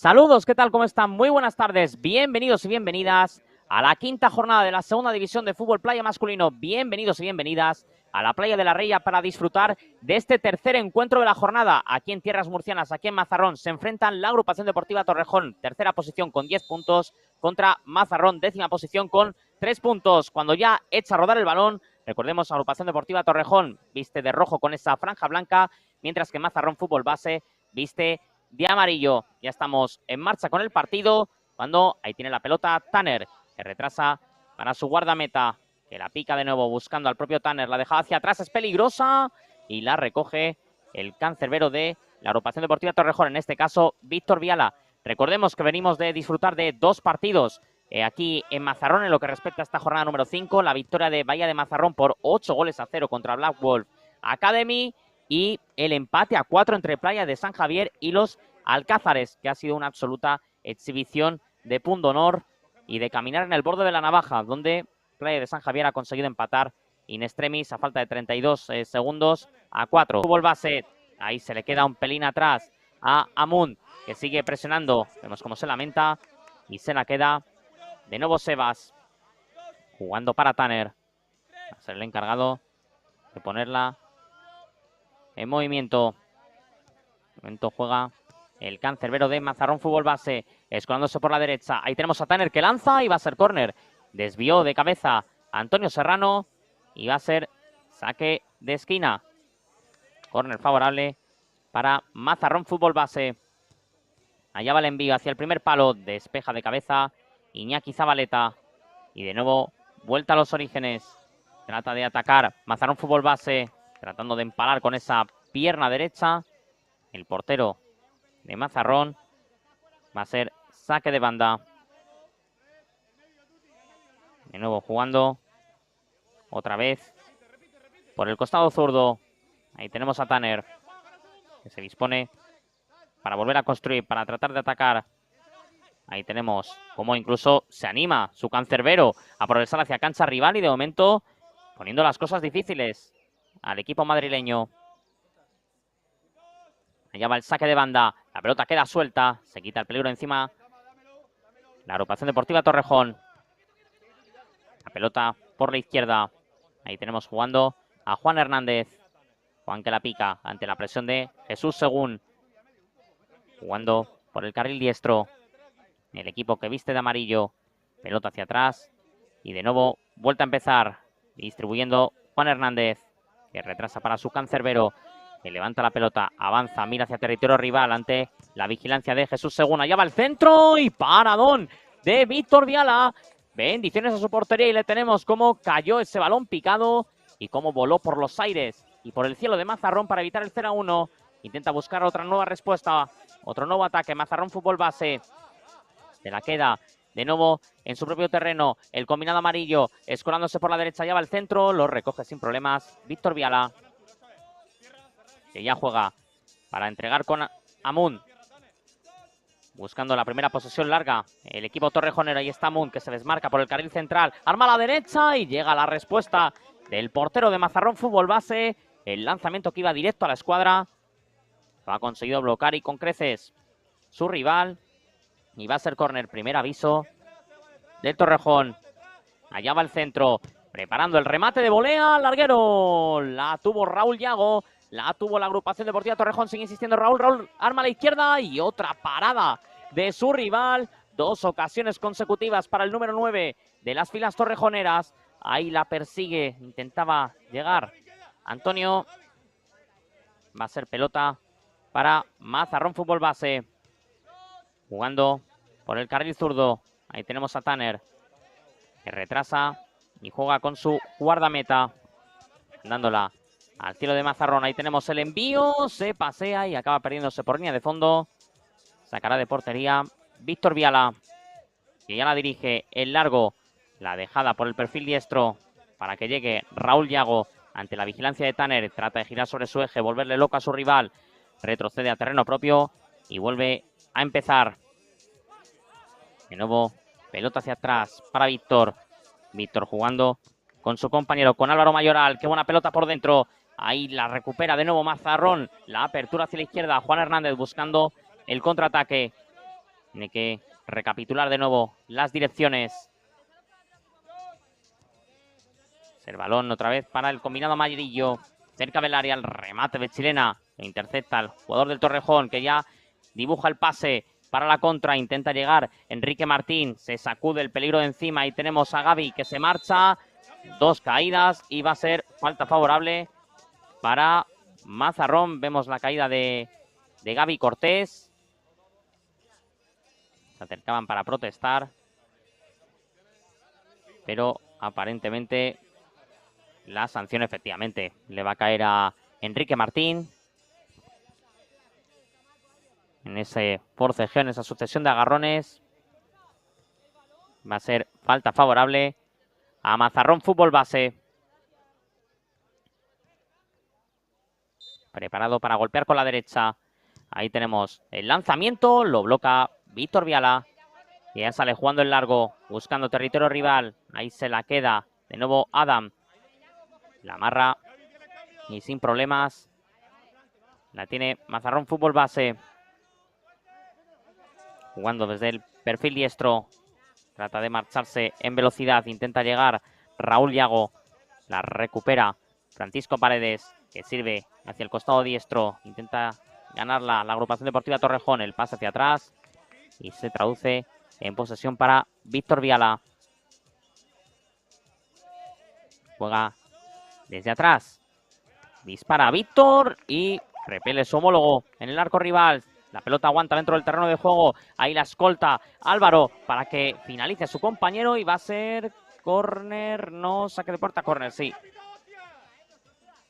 Saludos, ¿qué tal? ¿Cómo están? Muy buenas tardes, bienvenidos y bienvenidas a la quinta jornada de la segunda división de fútbol playa masculino. Bienvenidos y bienvenidas a la playa de la Reya para disfrutar de este tercer encuentro de la jornada. Aquí en tierras murcianas, aquí en Mazarrón, se enfrentan la agrupación deportiva Torrejón, tercera posición con 10 puntos, contra Mazarrón, décima posición con 3 puntos. Cuando ya echa a rodar el balón, recordemos, agrupación deportiva Torrejón viste de rojo con esa franja blanca, mientras que Mazarrón Fútbol Base viste de amarillo. Ya estamos en marcha con el partido, cuando ahí tiene la pelota Tanner, que retrasa para su guardameta, que la pica de nuevo buscando al propio Tanner, la deja hacia atrás, es peligrosa, y la recoge el cancerbero de la agrupación deportiva Torrejón, en este caso Víctor Viala. Recordemos que venimos de disfrutar de dos partidos aquí en Mazarrón en lo que respecta a esta jornada número 5, la victoria de Bahía de Mazarrón por 8-0 contra Black Wolf Academy, y el empate a 4 entre Playa de San Javier y los Alcázares, que ha sido una absoluta exhibición de punto honor y de caminar en el borde de la navaja, donde Playa de San Javier ha conseguido empatar in extremis a falta de 32 segundos a 4. Fútbol Base, ahí se le queda un pelín atrás a Amun, que sigue presionando, vemos cómo se lamenta, y se la queda de nuevo Sebas, jugando para Tanner, va a ser el encargado de ponerla en movimiento. De momento juega el cancerbero de Mazarrón Fútbol Base, escolándose por la derecha. Ahí tenemos a Tanner que lanza y va a ser córner. Desvió de cabeza Antonio Serrano y va a ser saque de esquina. Córner favorable para Mazarrón Fútbol Base. Allá va el envío hacia el primer palo, despeja de cabeza Iñaki Zabaleta. Y de nuevo, vuelta a los orígenes. Trata de atacar Mazarrón Fútbol Base, tratando de empalar con esa pierna derecha. El portero de Mazarrón, va a ser saque de banda. De nuevo jugando otra vez por el costado zurdo. Ahí tenemos a Tanner, que se dispone para volver a construir, para tratar de atacar. Ahí tenemos cómo incluso se anima su cancerbero a progresar hacia cancha rival y de momento poniendo las cosas difíciles al equipo madrileño. Allá va el saque de banda, la pelota queda suelta, se quita el peligro encima la agrupación deportiva Torrejón. La pelota por la izquierda, ahí tenemos jugando a Juan Hernández. Juan que la pica ante la presión de Jesús Según. Jugando por el carril diestro, el equipo que viste de amarillo. Pelota hacia atrás y de nuevo vuelta a empezar, distribuyendo Juan Hernández, que retrasa para su cancerbero, que levanta la pelota, avanza, mira hacia territorio rival ante la vigilancia de Jesús Según. Allá va el centro y paradón de Víctor Viala. Bendiciones a su portería y le tenemos cómo cayó ese balón picado y cómo voló por los aires y por el cielo de Mazarrón para evitar el 0-1. Intenta buscar otra nueva respuesta, otro nuevo ataque. Mazarrón Fútbol Base se la queda de nuevo en su propio terreno. El combinado amarillo escolándose por la derecha, ya va al centro, lo recoge sin problemas Víctor Viala, que ya juega para entregar con Amun, buscando la primera posesión larga. El equipo torrejonero, ahí está Amun, que se desmarca por el carril central, arma a la derecha y llega la respuesta del portero de Mazarrón Fútbol Base. El lanzamiento que iba directo a la escuadra lo ha conseguido bloquear y con creces su rival. Y va a ser córner, primer aviso del Torrejón. Allá va el centro, preparando el remate de volea, larguero. La tuvo Raúl Yago, la tuvo la agrupación deportiva Torrejón, sigue insistiendo Raúl. Raúl arma a la izquierda y otra parada de su rival. Dos ocasiones consecutivas para el número 9 de las filas torrejoneras. Ahí la persigue, intentaba llegar Antonio. Va a ser pelota para Mazarrón Fútbol Base. Jugando por el carril zurdo. Ahí tenemos a Tanner, que retrasa y juega con su guardameta, dándola al cielo de Mazarrón. Ahí tenemos el envío, se pasea y acaba perdiéndose por línea de fondo. Sacará de portería Víctor Viala, que ya la dirige en largo. La dejada por el perfil diestro para que llegue Raúl Yago ante la vigilancia de Tanner. Trata de girar sobre su eje, volverle loco a su rival. Retrocede a terreno propio y vuelve a empezar. De nuevo, pelota hacia atrás para Víctor. Víctor jugando con su compañero, con Álvaro Mayoral. Qué buena pelota por dentro. Ahí la recupera de nuevo Mazarrón. La apertura hacia la izquierda. Juan Hernández buscando el contraataque. Tiene que recapitular de nuevo las direcciones. El balón otra vez para el combinado amarillo. Cerca del área, el remate de Chilena. Lo intercepta el jugador del Torrejón, que ya dibuja el pase para la contra. Intenta llegar Enrique Martín. Se sacude el peligro de encima. Y tenemos a Gaby, que se marcha. 2 caídas y va a ser falta favorable para Mazarrón. Vemos la caída de Gaby Cortés. Se acercaban para protestar, pero aparentemente la sanción efectivamente le va a caer a Enrique Martín. En ese forcejeo, en esa sucesión de agarrones, va a ser falta favorable a Mazarrón Fútbol Base. Preparado para golpear con la derecha. Ahí tenemos el lanzamiento, lo bloca Víctor Viala. Y ya sale jugando el largo, buscando territorio rival. Ahí se la queda de nuevo Adam. La amarra y sin problemas la tiene Mazarrón Fútbol Base. Jugando desde el perfil diestro. Trata de marcharse en velocidad. Intenta llegar Raúl Yago. La recupera Francisco Paredes, que sirve hacia el costado diestro. Intenta ganarla la agrupación deportiva Torrejón. El pase hacia atrás y se traduce en posesión para Víctor Viala. Juega desde atrás. Dispara Víctor y repele su homólogo en el arco rival. La pelota aguanta dentro del terreno de juego. Ahí la escolta Álvaro para que finalice su compañero. Y va a ser córner, no, saque de puerta, córner, sí.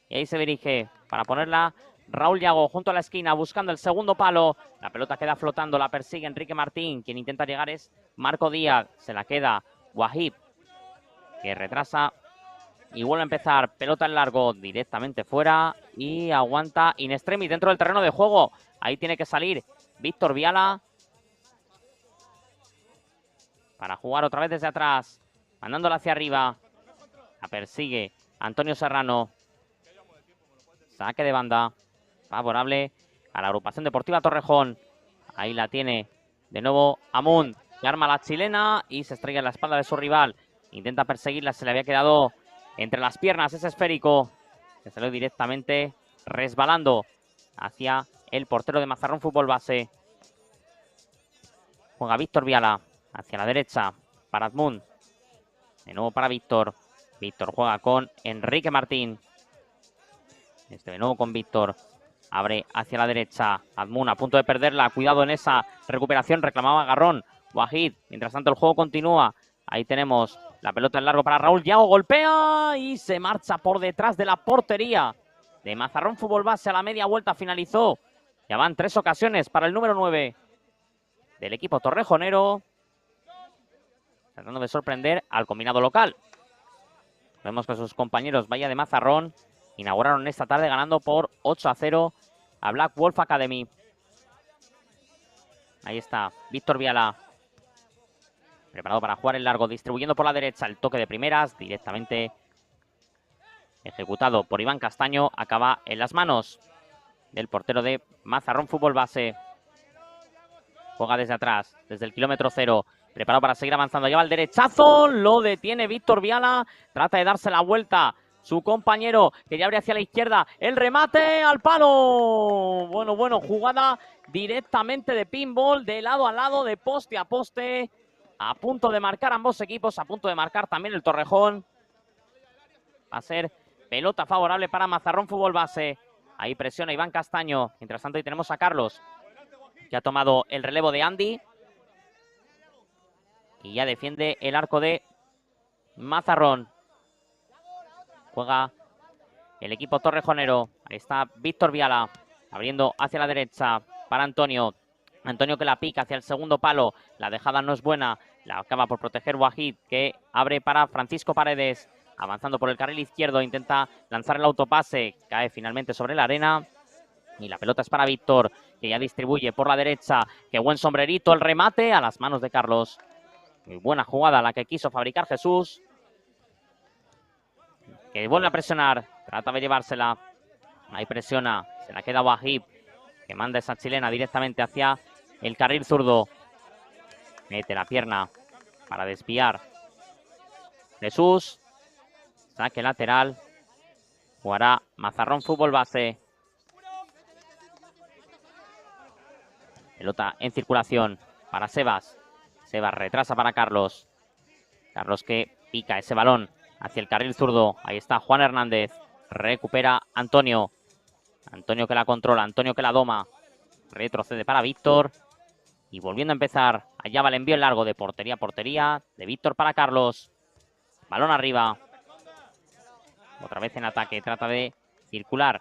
Y ahí se dirige para ponerla Raúl Yago junto a la esquina buscando el segundo palo. La pelota queda flotando, la persigue Enrique Martín. Quien intenta llegar es Marco Díaz. Se la queda Wahib, que retrasa y vuelve a empezar. Pelota en largo directamente fuera y aguanta in extremis dentro del terreno de juego. Ahí tiene que salir Víctor Viala para jugar otra vez desde atrás, mandándola hacia arriba. La persigue Antonio Serrano. Saque de banda favorable a la agrupación deportiva Torrejón. Ahí la tiene de nuevo Amun, que arma la chilena y se estrella en la espalda de su rival. Intenta perseguirla, se le había quedado entre las piernas ese esférico, que salió directamente resbalando hacia el portero de Mazarrón Fútbol Base. Juega Víctor Viala hacia la derecha para Admund. De nuevo para Víctor. Víctor juega con Enrique Martín. De nuevo con Víctor. Abre hacia la derecha. Admund a punto de perderla. Cuidado en esa recuperación. Reclamaba agarrón Wahid. Mientras tanto el juego continúa. Ahí tenemos la pelota en largo para Raúl Yago. Golpea y se marcha por detrás de la portería de Mazarrón Fútbol Base. A la media vuelta finalizó. Ya van 3 ocasiones para el número 9 del equipo torrejonero. Tratando de sorprender al combinado local. Vemos que sus compañeros Valle de Mazarrón inauguraron esta tarde ganando por 8-0 a Black Wolf Academy. Ahí está Víctor Viala. Preparado para jugar el largo, distribuyendo por la derecha el toque de primeras, directamente ejecutado por Iván Castaño. Acaba en las manos del portero de Mazarrón Fútbol Base. Juega desde atrás, desde el kilómetro 0. Preparado para seguir avanzando. Lleva el derechazo, lo detiene Víctor Viala. Trata de darse la vuelta su compañero, que ya abre hacia la izquierda. El remate al palo. Bueno, jugada directamente de pinball, de lado a lado, de poste a poste. A punto de marcar ambos equipos, a punto de marcar también el Torrejón. Va a ser pelota favorable para Mazarrón Fútbol Base. Ahí presiona Iván Castaño. Mientras tanto, ahí tenemos a Carlos, que ha tomado el relevo de Andy. Y ya defiende el arco de Mazarrón. Juega el equipo torrejonero. Ahí está Víctor Viala, abriendo hacia la derecha para Antonio. Antonio que la pica hacia el segundo palo. La dejada no es buena. La acaba por proteger Wahid, que abre para Francisco Paredes. Avanzando por el carril izquierdo. Intenta lanzar el autopase. Cae finalmente sobre la arena. Y la pelota es para Víctor, que ya distribuye por la derecha. Qué buen sombrerito. El remate a las manos de Carlos. Muy buena jugada la que quiso fabricar Jesús. Que vuelve a presionar. Trata de llevársela. Ahí presiona. Se la queda Wahib, que manda esa chilena directamente hacia el carril zurdo. Mete la pierna para desviar. Jesús. Saque lateral. Jugará Mazarrón Fútbol Base. Pelota en circulación para Sebas. Sebas retrasa para Carlos. Carlos que pica ese balón hacia el carril zurdo. Ahí está Juan Hernández. Recupera Antonio. Antonio que la controla. Antonio que la doma. Retrocede para Víctor. Y volviendo a empezar. Allá va el envío en largo de portería a portería. De Víctor para Carlos. Balón arriba. Otra vez en ataque. Trata de circular.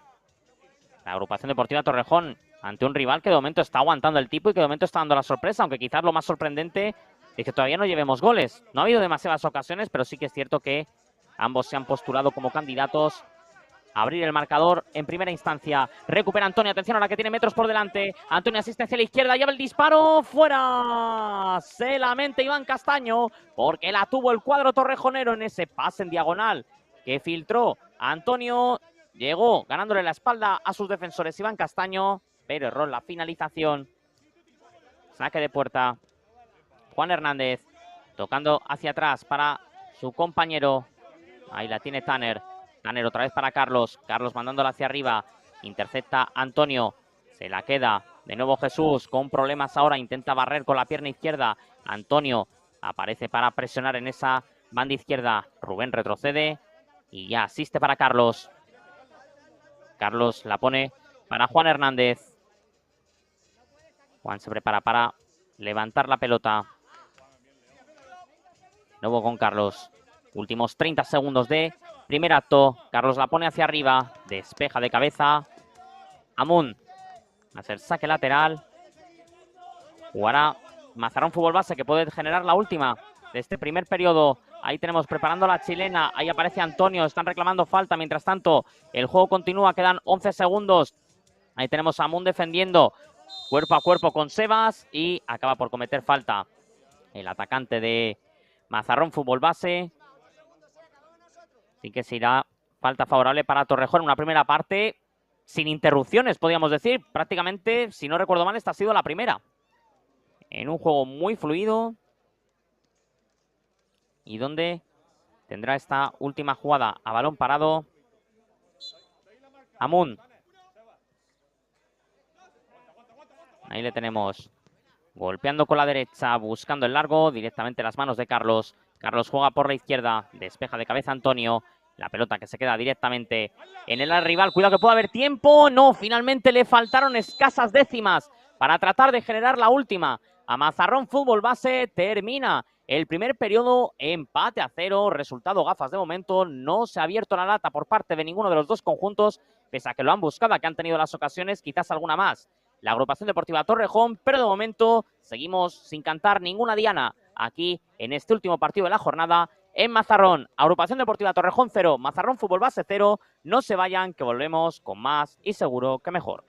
La agrupación deportiva Torrejón ante un rival que de momento está aguantando el tipo y que de momento está dando la sorpresa, aunque quizás lo más sorprendente es que todavía no llevemos goles. No ha habido demasiadas ocasiones, pero sí que es cierto que ambos se han postulado como candidatos a abrir el marcador en primera instancia. Recupera Antonio, atención a la que tiene metros por delante. Antonio asiste hacia la izquierda, lleva el disparo, fuera. Se lamenta Iván Castaño porque la tuvo el cuadro torrejonero en ese pase en diagonal que filtró Antonio. Llegó ganándole la espalda a sus defensores Iván Castaño, pero erró en la finalización. Saque de puerta. Juan Hernández tocando hacia atrás para su compañero. Ahí la tiene Tanner. Tanner otra vez para Carlos. Carlos mandándola hacia arriba. Intercepta Antonio. Se la queda. De nuevo Jesús con problemas ahora. Intenta barrer con la pierna izquierda. Antonio aparece para presionar en esa banda izquierda. Rubén retrocede y ya asiste para Carlos. Carlos la pone para Juan Hernández. Juan se prepara para levantar la pelota. De nuevo con Carlos. Últimos 30 segundos de primer acto. Carlos la pone hacia arriba. Despeja de cabeza. Amun. Va a ser saque lateral. Jugará Mazarrón Fútbol Base, que puede generar la última de este primer periodo. Ahí tenemos preparando la chilena. Ahí aparece Antonio. Están reclamando falta. Mientras tanto, el juego continúa. Quedan 11 segundos. Ahí tenemos a Amun defendiendo cuerpo a cuerpo con Sebas. Y acaba por cometer falta el atacante de Mazarrón Fútbol Base. Así que se irá falta favorable para Torrejón en una primera parte sin interrupciones, podríamos decir. Prácticamente, si no recuerdo mal, esta ha sido la primera. En un juego muy fluido. Y donde tendrá esta última jugada a balón parado Amun. Ahí le tenemos golpeando con la derecha, buscando el largo, directamente las manos de Carlos. Carlos juega por la izquierda, despeja de cabeza Antonio. La pelota que se queda directamente en el área rival. Cuidado que puede haber tiempo. No, finalmente le faltaron escasas décimas para tratar de generar la última. A Mazarrón Fútbol Base termina el primer periodo empate a 0. Resultado gafas de momento. No se ha abierto la lata por parte de ninguno de los dos conjuntos, pese a que lo han buscado, que han tenido las ocasiones, quizás alguna más la agrupación deportiva Torrejón, pero de momento seguimos sin cantar ninguna diana aquí en este último partido de la jornada en Mazarrón. Agrupación deportiva Torrejón 0, Mazarrón Fútbol Base 0. No se vayan, que volvemos con más y seguro que mejor.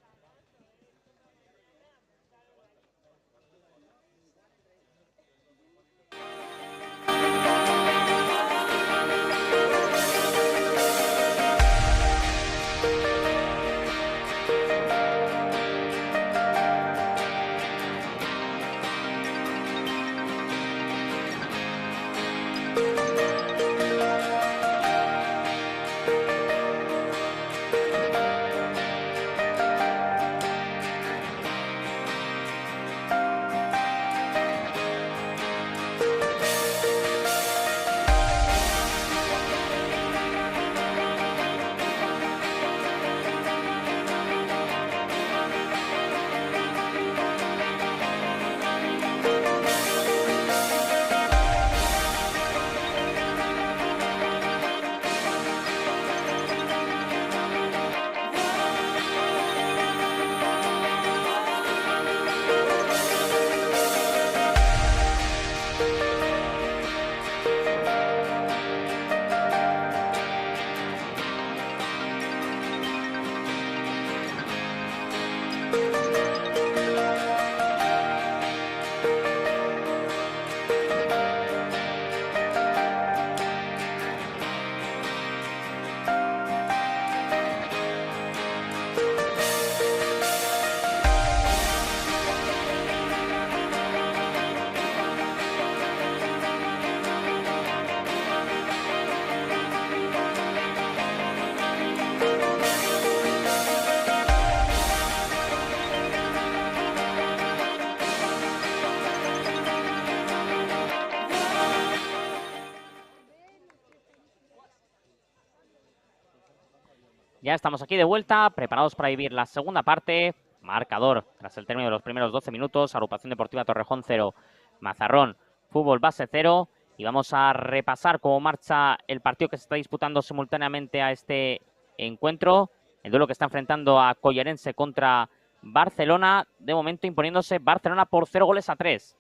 Ya estamos aquí de vuelta, preparados para vivir la segunda parte. Marcador, tras el término de los primeros 12 minutos, Agrupación Deportiva Torrejón 0, Mazarrón Fútbol Base 0. Y vamos a repasar cómo marcha el partido que se está disputando simultáneamente a este encuentro. El duelo que está enfrentando a Collarense contra Barcelona. De momento imponiéndose Barcelona por 0-3.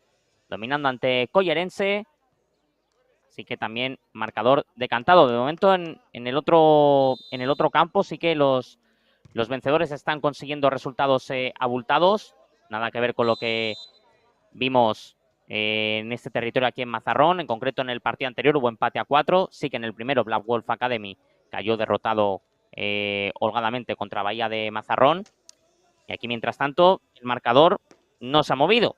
Dominando ante Collarense. Así que también marcador decantado. De momento en el otro campo sí que los vencedores están consiguiendo resultados abultados. Nada que ver con lo que vimos en este territorio aquí en Mazarrón. En concreto en el partido anterior hubo empate a 4. Sí que en el primero Black Wolf Academy cayó derrotado holgadamente contra Bahía de Mazarrón. Y aquí mientras tanto el marcador no se ha movido.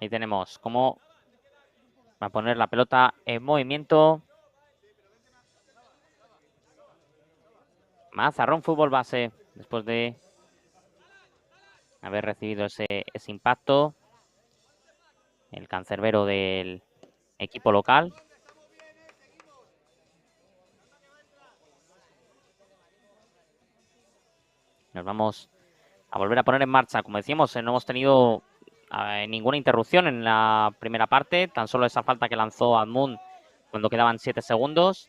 Ahí tenemos cómo va a poner la pelota en movimiento. Mazarrón Fútbol Base, después de haber recibido ese impacto. El cancerbero del equipo local. Nos vamos a volver a poner en marcha. Como decíamos, no hemos tenido ninguna interrupción en la primera parte. Tan solo esa falta que lanzó Admund cuando quedaban 7 segundos.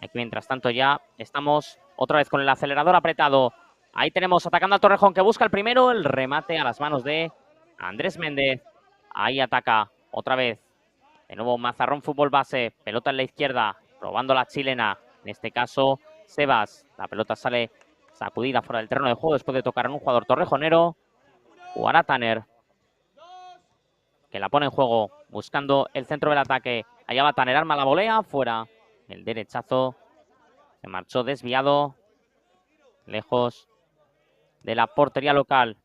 Aquí, mientras tanto, ya estamos otra vez con el acelerador apretado. Ahí tenemos atacando a Torrejón, que busca el primero. El remate a las manos de Andrés Méndez. Ahí ataca otra vez. De nuevo Mazarrón Fútbol Base. Pelota en la izquierda. Probando la chilena. En este caso, Sebas. La pelota sale sacudida fuera del terreno de juego después de tocar en un jugador torrejonero. Jugará Tanner, que la pone en juego buscando el centro del ataque. Allá va Tanner, arma la volea. Fuera. El derechazo. Se marchó desviado. Lejos de la portería local.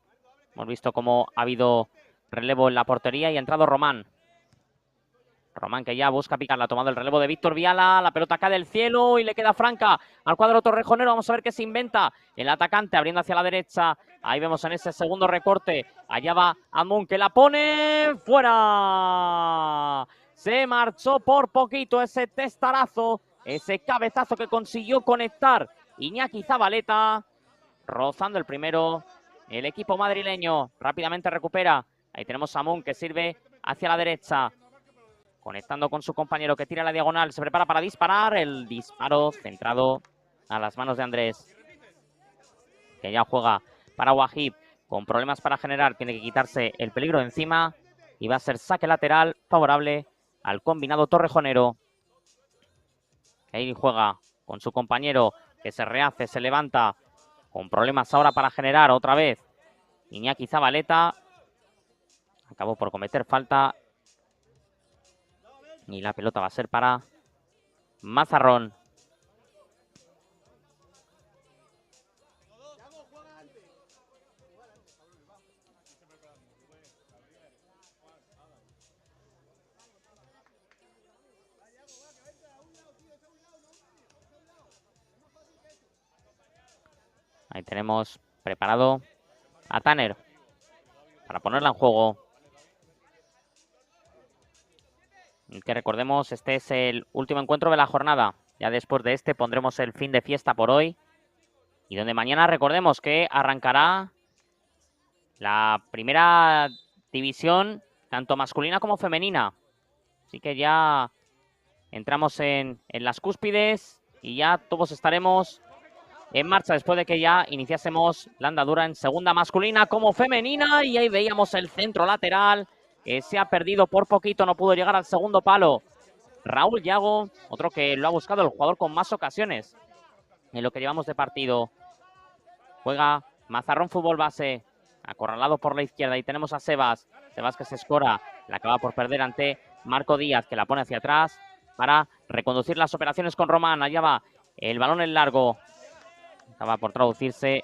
Hemos visto cómo ha habido relevo en la portería y ha entrado Román. Román que ya busca picar, la ha tomado el relevo de Víctor Viala. La pelota cae del cielo y le queda franca al cuadro torrejonero. Vamos a ver qué se inventa el atacante abriendo hacia la derecha. Ahí vemos en ese segundo recorte. Allá va Amun, que la pone fuera. Se marchó por poquito ese testarazo, ese cabezazo que consiguió conectar Iñaki Zabaleta. Rozando el primero. El equipo madrileño rápidamente recupera. Ahí tenemos a Amun, que sirve hacia la derecha. Conectando con su compañero que tira la diagonal. Se prepara para disparar. El disparo centrado a las manos de Andrés, que ya juega para Wahib. Con problemas para generar. Tiene que quitarse el peligro de encima. Y va a ser saque lateral favorable al combinado torrejonero. Ahí juega con su compañero, que se rehace, se levanta. Con problemas ahora para generar otra vez Iñaki Zabaleta. Acabó por cometer falta. Y la pelota va a ser para Mazarrón. Ahí tenemos preparado a Tanner para ponerla en juego. Y que recordemos, este es el último encuentro de la jornada. Ya después de este pondremos el fin de fiesta por hoy. Y donde mañana recordemos que arrancará la primera división, tanto masculina como femenina. Así que ya entramos en las cúspides y ya todos estaremos en marcha después de que ya iniciásemos la andadura en segunda masculina como femenina. Y ahí veíamos el centro lateral, que se ha perdido por poquito, no pudo llegar al segundo palo. Raúl Yago, otro que lo ha buscado el jugador con más ocasiones en lo que llevamos de partido. Juega Mazarrón Fútbol Base, acorralado por la izquierda. Y tenemos a Sebas. Sebas que se escora, la acaba por perder ante Marco Díaz, que la pone hacia atrás para reconducir las operaciones con Román. Allá va el balón en largo. Acaba por traducirse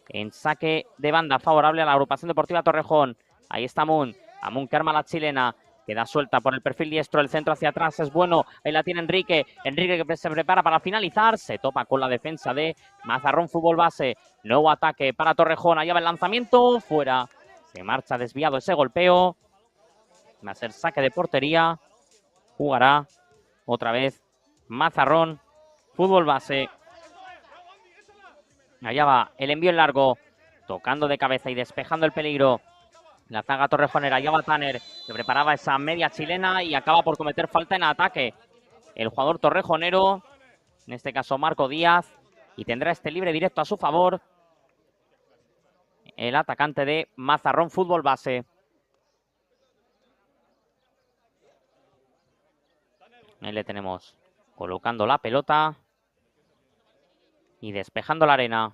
en saque de banda favorable a la Agrupación Deportiva Torrejón. Ahí está Amun. Amun que arma la chilena. Queda suelta por el perfil diestro, el centro hacia atrás es bueno. Ahí la tiene Enrique. Enrique que se prepara para finalizar. Se topa con la defensa de Mazarrón Fútbol Base. Nuevo ataque para Torrejón. Allá va el lanzamiento. Fuera. Se marcha desviado ese golpeo. Va a ser saque de portería Jugará otra vez Mazarrón, fútbol base. Allá va el envío en largo, tocando de cabeza y despejando el peligro. La zaga torrejonera, allá va Tanner, que preparaba esa media chilena y acaba por cometer falta en ataque. El jugador torrejonero, en este caso Marco Díaz, y tendrá este libre directo a su favor el atacante de Mazarrón, fútbol base. Ahí le tenemos colocando la pelota y despejando la arena.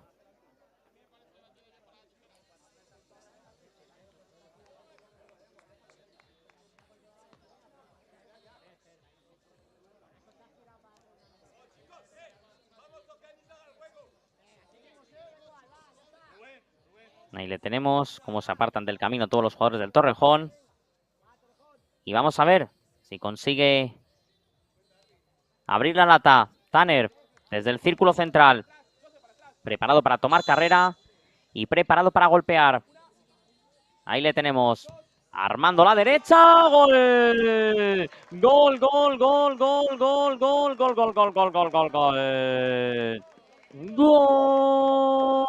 Ahí le tenemos cómo se apartan del camino todos los jugadores del Torrejón. Y vamos a ver si consigue abrir la lata. Tanner desde el círculo central. Preparado para tomar carrera y preparado para golpear. Ahí le tenemos. Armando la derecha. ¡Gol! ¡Gol, gol, gol, gol, gol, gol, gol, gol, gol, gol, gol, gol, gol! ¡Gol!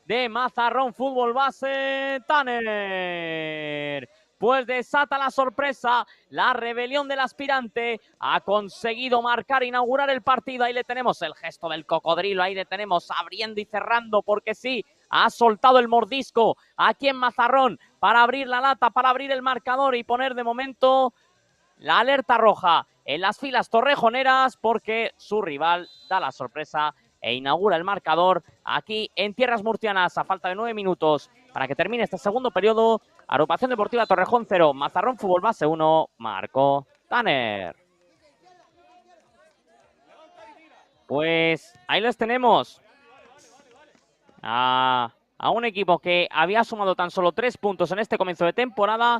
De Mazarrón, fútbol base, Tanner. Pues desata la sorpresa, la rebelión del aspirante. Ha conseguido marcar, inaugurar el partido. Ahí le tenemos el gesto del cocodrilo. Ahí le tenemos abriendo y cerrando, porque sí, ha soltado el mordisco aquí en Mazarrón para abrir la lata, para abrir el marcador y poner de momento la alerta roja en las filas torrejoneras, porque su rival da la sorpresa e inaugura el marcador aquí en tierras murcianas a falta de 9 minutos para que termine este segundo periodo. Agrupación Deportiva Torrejón 0, Mazarrón Fútbol Base 1, marcó Tanner. Pues ahí los tenemos. A un equipo que había sumado tan solo 3 puntos en este comienzo de temporada,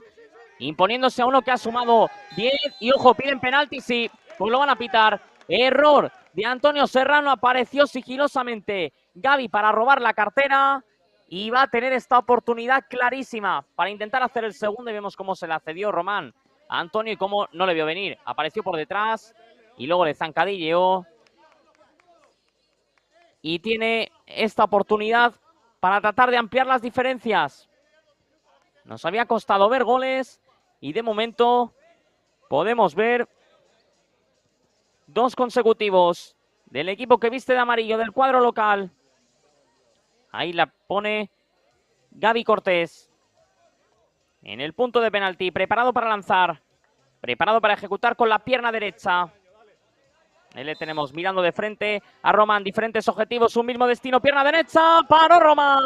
imponiéndose a uno que ha sumado 10. Y ojo, piden penalti, sí, pues lo van a pitar. Error de Antonio Serrano, apareció sigilosamente Gaby para robar la cartera y va a tener esta oportunidad clarísima para intentar hacer el segundo. Y vemos cómo se la cedió Román a Antonio y cómo no le vio venir. Apareció por detrás y luego le zancadilleó. Y tiene esta oportunidad para tratar de ampliar las diferencias. Nos había costado ver goles y de momento podemos ver 2 consecutivos del equipo que viste de amarillo del cuadro local. Ahí la pone Gaby Cortés. En el punto de penalti, preparado para lanzar. Preparado para ejecutar con la pierna derecha. Ahí le tenemos mirando de frente a Román. Diferentes objetivos, un mismo destino. Pierna derecha, paró Román.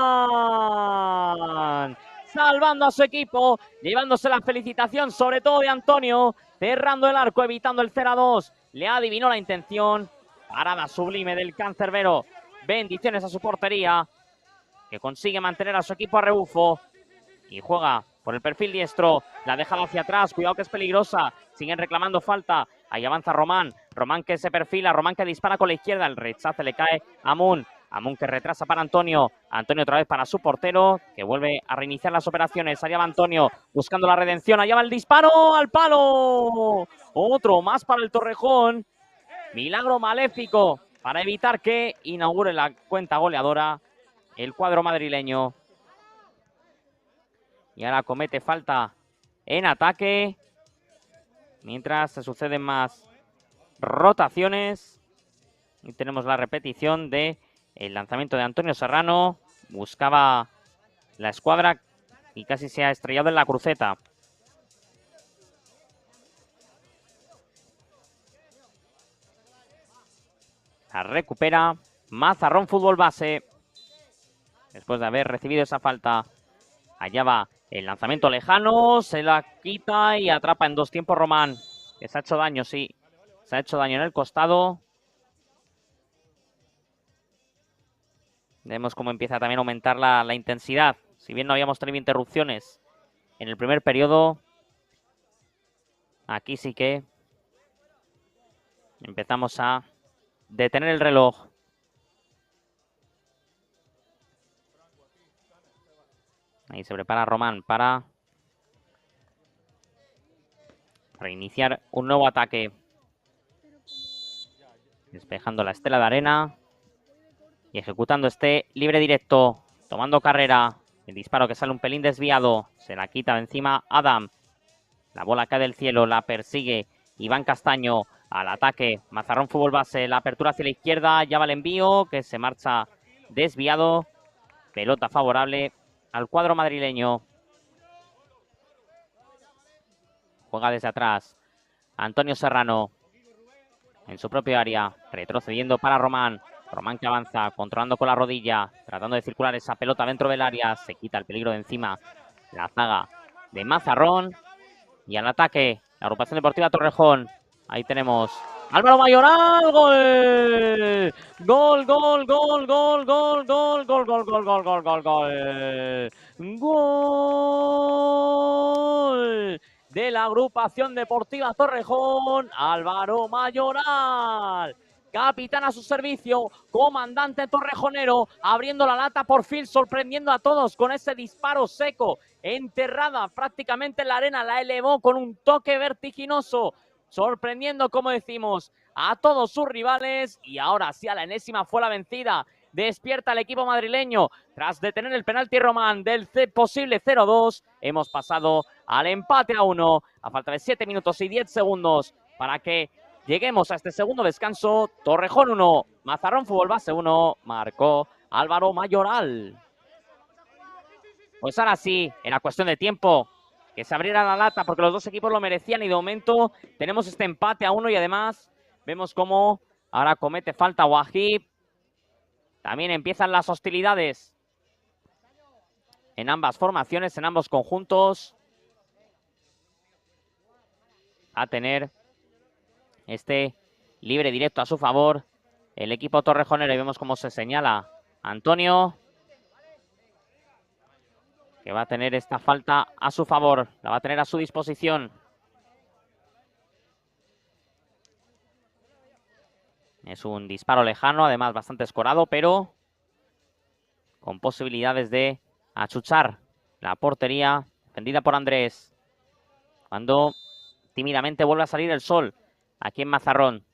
Salvando a su equipo, llevándose la felicitación sobre todo de Antonio. Cerrando el arco, evitando el 0-2. Le adivinó la intención. Parada sublime del cancerbero. Bendiciones a su portería, que consigue mantener a su equipo a rebufo. Y juega por el perfil diestro. La deja hacia atrás. Cuidado que es peligrosa. Siguen reclamando falta. Ahí avanza Román. Román que se perfila. Román que dispara con la izquierda. El rechace le cae a Amun. Amun que retrasa para Antonio. Antonio otra vez para su portero, que vuelve a reiniciar las operaciones. Allá va Antonio buscando la redención. Allá va el disparo al palo. Otro más para el Torrejón. Milagro maléfico para evitar que inaugure la cuenta goleadora el cuadro madrileño. Y ahora comete falta en ataque, mientras se suceden más rotaciones. Y tenemos la repetición de el lanzamiento de Antonio Serrano. Buscaba la escuadra y casi se ha estrellado en la cruceta. La recupera Mazarrón, fútbol base. Después de haber recibido esa falta. Allá va el lanzamiento lejano, se la quita y atrapa en 2 tiempos Román. Que se ha hecho daño, sí. Se ha hecho daño en el costado. Vemos cómo empieza también a aumentar la intensidad. Si bien no habíamos tenido interrupciones en el primer periodo, aquí sí que empezamos a detener el reloj. Ahí se prepara Román para Reiniciar un nuevo ataque. Despejando la estela de arena. Y ejecutando este libre directo. Tomando carrera. El disparo que sale un pelín desviado. Se la quita de encima Adam. La bola cae del cielo. La persigue Iván Castaño. Al ataque. Mazarrón fútbol base. La apertura hacia la izquierda. Ya va el envío. Que se marcha desviado. Pelota favorable al cuadro madrileño. Juega desde atrás. Antonio Serrano. En su propio área. Retrocediendo para Román. Román que avanza, controlando con la rodilla, tratando de circular esa pelota dentro del área. Se quita el peligro de encima la zaga de Mazarrón. Y al ataque, la agrupación deportiva Torrejón. Ahí tenemos Álvaro Mayoral. ¡Gol! ¡Gol, gol, gol, gol, gol, gol, gol, gol, gol, gol, gol, gol, gol! ¡Gol! De la agrupación deportiva Torrejón, Álvaro Mayoral. Capitán a su servicio, comandante torrejonero, abriendo la lata por fin, sorprendiendo a todos con ese disparo seco, enterrada prácticamente en la arena, la elevó con un toque vertiginoso, sorprendiendo, como decimos, a todos sus rivales, y ahora sí a la enésima fue la vencida. Despierta el equipo madrileño, tras detener el penalti Román del posible 0-2, hemos pasado al empate a 1, a falta de 7 minutos y 10 segundos para que lleguemos a este segundo descanso. Torrejón 1, Mazarrón Fútbol Base 1, marcó Álvaro Mayoral. Pues ahora sí, era cuestión de tiempo que se abriera la lata porque los dos equipos lo merecían y de momento tenemos este empate a 1 y además vemos cómo ahora comete falta Wahib. También empiezan las hostilidades en ambas formaciones, en ambos conjuntos, a tener este libre directo a su favor el equipo torrejonero. Y vemos cómo se señala Antonio, que va a tener esta falta a su favor, la va a tener a su disposición. Es un disparo lejano, además bastante escorado, pero con posibilidades de achuchar la portería defendida por Andrés. Cuando tímidamente vuelve a salir el sol aquí en Mazarrón.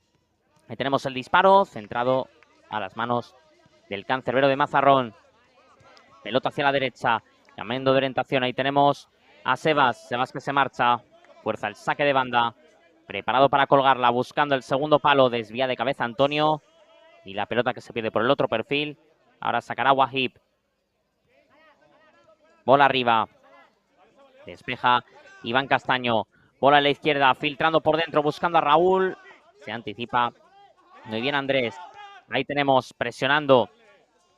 Ahí tenemos el disparo centrado a las manos del cancerbero de Mazarrón. Pelota hacia la derecha, cambiando de orientación. Ahí tenemos a Sebas. Sebas que se marcha. Fuerza el saque de banda. Preparado para colgarla, buscando el segundo palo. Desvía de cabeza Antonio. Y la pelota que se pierde por el otro perfil. Ahora sacará Wahib. Bola arriba. Despeja Iván Castaño. Bola a la izquierda, filtrando por dentro, buscando a Raúl. Se anticipa muy bien Andrés. Ahí tenemos presionando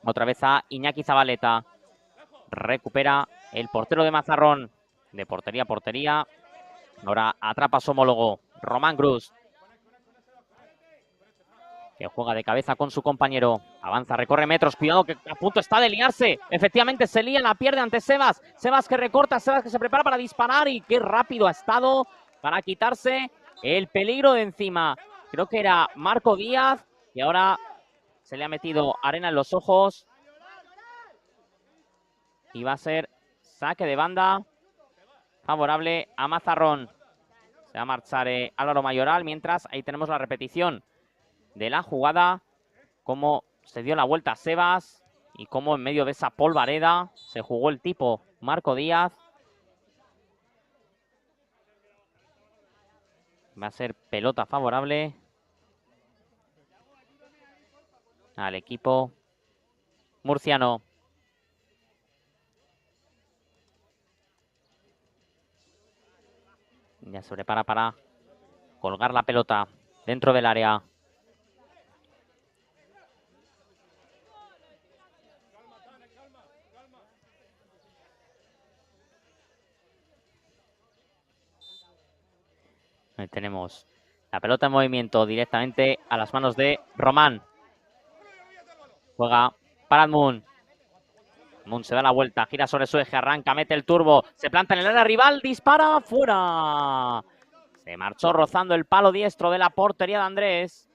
otra vez a Iñaki Zabaleta. Recupera el portero de Mazarrón. De portería a portería. Ahora atrapa a su homólogo Román Cruz, que juega de cabeza con su compañero. Avanza, recorre metros. Cuidado que a punto está de liarse. Efectivamente se lía, la pierde ante Sebas. Sebas que recorta, Sebas que se prepara para disparar. Y qué rápido ha estado para quitarse el peligro de encima. Creo que era Marco Díaz. Y ahora se le ha metido arena en los ojos. Y va a ser saque de banda favorable a Mazarrón. Se va a marchar Álvaro Mayoral. Mientras ahí tenemos la repetición de la jugada. Cómo se dio la vuelta a Sebas. Y cómo en medio de esa polvareda se jugó el tipo Marco Díaz. Va a ser pelota favorable al equipo murciano. Ya se prepara para colgar la pelota dentro del área. Ahí tenemos la pelota en movimiento directamente a las manos de Román. Juega para Moon. Moon se da la vuelta, gira sobre su eje, arranca, mete el turbo, se planta en el área rival, dispara, fuera. Se marchó rozando el palo diestro de la portería de Andrés.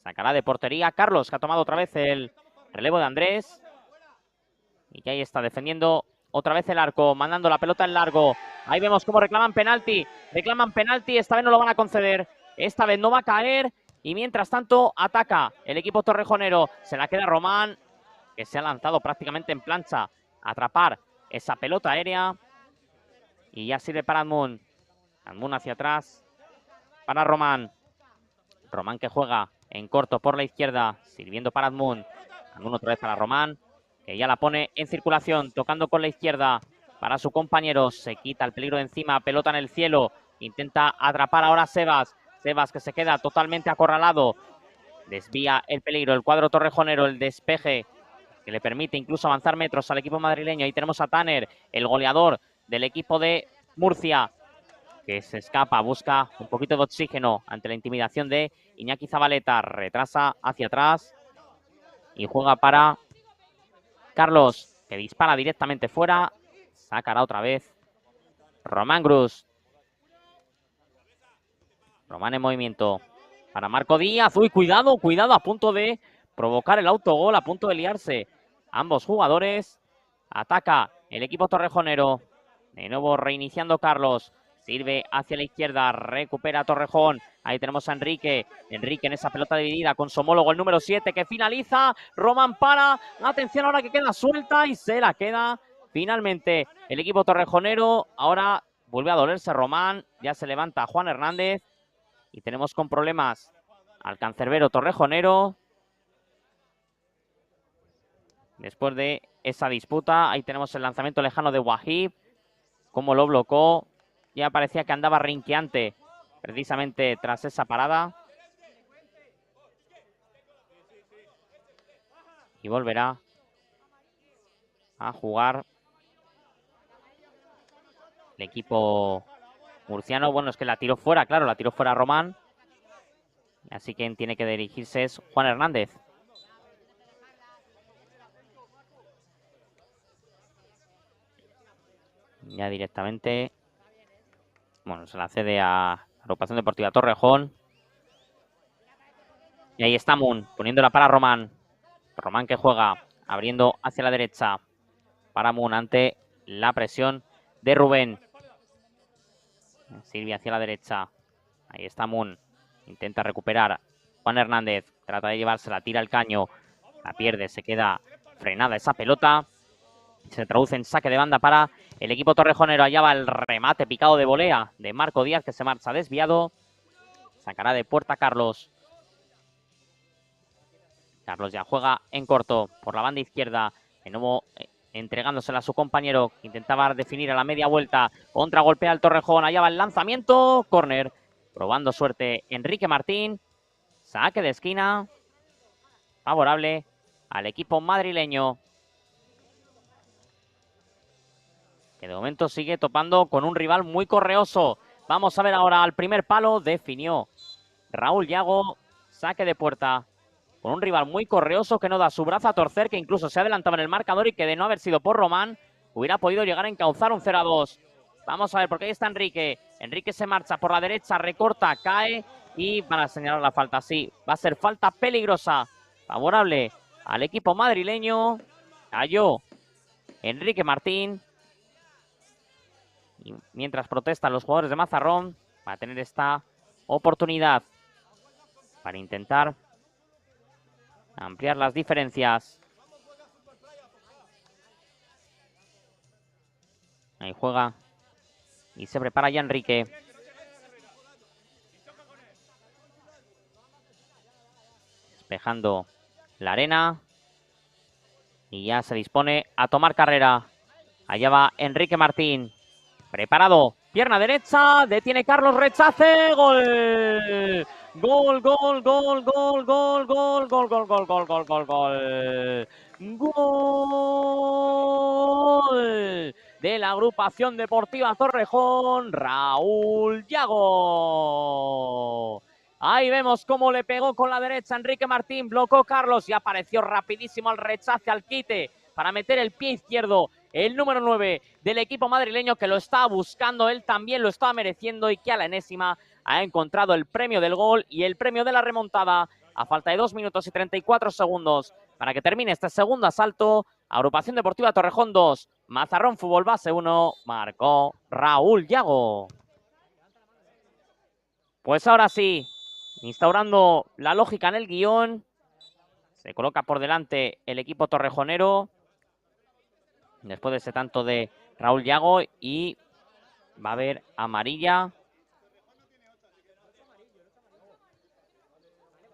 Sacará de portería Carlos, que ha tomado otra vez el relevo de Andrés. Y que ahí está defendiendo otra vez el arco, mandando la pelota en largo. Ahí vemos cómo reclaman penalti. Reclaman penalti, esta vez no lo van a conceder. Esta vez no va a caer. Y mientras tanto ataca el equipo torrejonero. Se la queda Román, que se ha lanzado prácticamente en plancha a atrapar esa pelota aérea. Y ya sirve para Admún. Admún hacia atrás para Román. Román que juega en corto por la izquierda, sirviendo para Admún. Admún otra vez para Román, que ya la pone en circulación, tocando con la izquierda para su compañero. Se quita el peligro de encima, pelota en el cielo. Intenta atrapar ahora a Sebas. Sebas que se queda totalmente acorralado. Desvía el peligro, el cuadro torrejonero, el despeje que le permite incluso avanzar metros al equipo madrileño. Ahí tenemos a Tanner, el goleador del equipo de Murcia, que se escapa, busca un poquito de oxígeno ante la intimidación de Iñaki Zabaleta. Retrasa hacia atrás y juega para Carlos, que dispara directamente fuera. Sacará otra vez Román Grus. Román en movimiento para Marco Díaz. Uy, cuidado, cuidado, a punto de provocar el autogol, a punto de liarse ambos jugadores. Ataca el equipo torrejonero. De nuevo reiniciando Carlos. Sirve hacia la izquierda, recupera Torrejón. Ahí tenemos a Enrique. Enrique en esa pelota dividida con su homólogo, el número 7, que finaliza. Román para. Atención ahora que queda suelta y se la queda finalmente el equipo torrejonero. Ahora vuelve a dolerse Román. Ya se levanta Juan Hernández. Y tenemos con problemas al cancerbero torrejonero. Después de esa disputa, ahí tenemos el lanzamiento lejano de Wahib. Cómo lo bloqueó. Ya parecía que andaba rinqueante precisamente tras esa parada. Y volverá a jugar el equipo murciano. Bueno, es que la tiró fuera, claro, la tiró fuera Román. Así que quien tiene que dirigirse es Juan Hernández. Ya directamente, bueno, se la cede a Agrupación Deportiva Torrejón. Y ahí está Mun, poniéndola para Román. Román que juega, abriendo hacia la derecha para Mun ante la presión de Rubén. Sirve hacia la derecha. Ahí está Mun. Intenta recuperar Juan Hernández. Trata de llevársela, tira el caño. La pierde, se queda frenada esa pelota. Se traduce en saque de banda para el equipo torrejonero. Allá va el remate picado de volea de Marco Díaz, que se marcha desviado. Sacará de puerta Carlos. Carlos ya juega en corto por la banda izquierda. De nuevo entregándosela a su compañero. Intentaba definir a la media vuelta. Contragolpea el Torrejón. Allá va el lanzamiento. Córner. Probando suerte Enrique Martín. Saque de esquina. Favorable al equipo madrileño, que de momento sigue topando con un rival muy correoso. Vamos a ver ahora al primer palo. Definió Raúl Yago. Saque de puerta con un rival muy correoso que no da su brazo a torcer, que incluso se adelantaba en el marcador y que de no haber sido por Román hubiera podido llegar a encauzar un 0-2. Vamos a ver, porque ahí está Enrique. Enrique se marcha por la derecha, recorta, cae y van a señalar la falta. Sí, va a ser falta peligrosa, favorable al equipo madrileño. Cayó Enrique Martín. Y mientras protestan los jugadores de Mazarrón, va a tener esta oportunidad para intentar ampliar las diferencias. Ahí juega y se prepara ya Enrique. Despejando la arena. Y ya se dispone a tomar carrera. Allá va Enrique Martín. Preparado. Pierna derecha. Detiene Carlos. Rechace. Gol. Gol, gol, gol, gol, gol, gol, gol, gol, gol, gol, gol, gol, gol. Gol de la Agrupación Deportiva Torrejón, Raúl Yago. Ahí vemos cómo le pegó con la derecha Enrique Martín, bloqueó Carlos y apareció rapidísimo al rechace, al quite, para meter el pie izquierdo. El número 9 del equipo madrileño, que lo estaba buscando, él también lo estaba mereciendo, y que a la enésima ha encontrado el premio del gol y el premio de la remontada a falta de 2 minutos y 34 segundos para que termine este segundo asalto. Agrupación Deportiva Torrejón 2, Mazarrón Fútbol Base 1, marcó Raúl Yago. Pues ahora sí, instaurando la lógica en el guión, se coloca por delante el equipo torrejonero después de ese tanto de Raúl Yago y va a haber amarilla.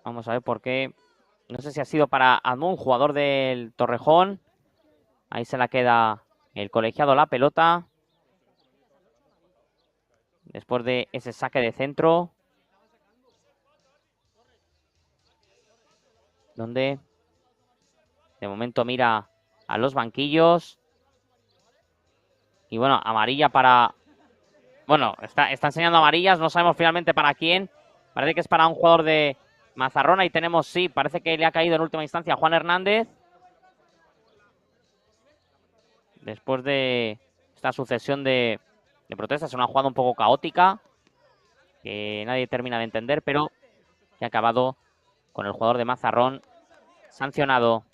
Vamos a ver por qué. No sé si ha sido para Admún, jugador del Torrejón. Ahí se la queda el colegiado la pelota. Después de ese saque de centro. Donde de momento mira a los banquillos. Y bueno, amarilla para... Bueno, está enseñando amarillas. No sabemos finalmente para quién. Parece que es para un jugador de Mazarrón. Ahí tenemos, sí, parece que le ha caído en última instancia a Juan Hernández. Después de esta sucesión de protestas. Es una jugada un poco caótica. Que nadie termina de entender, pero que ha acabado con el jugador de Mazarrón sancionado.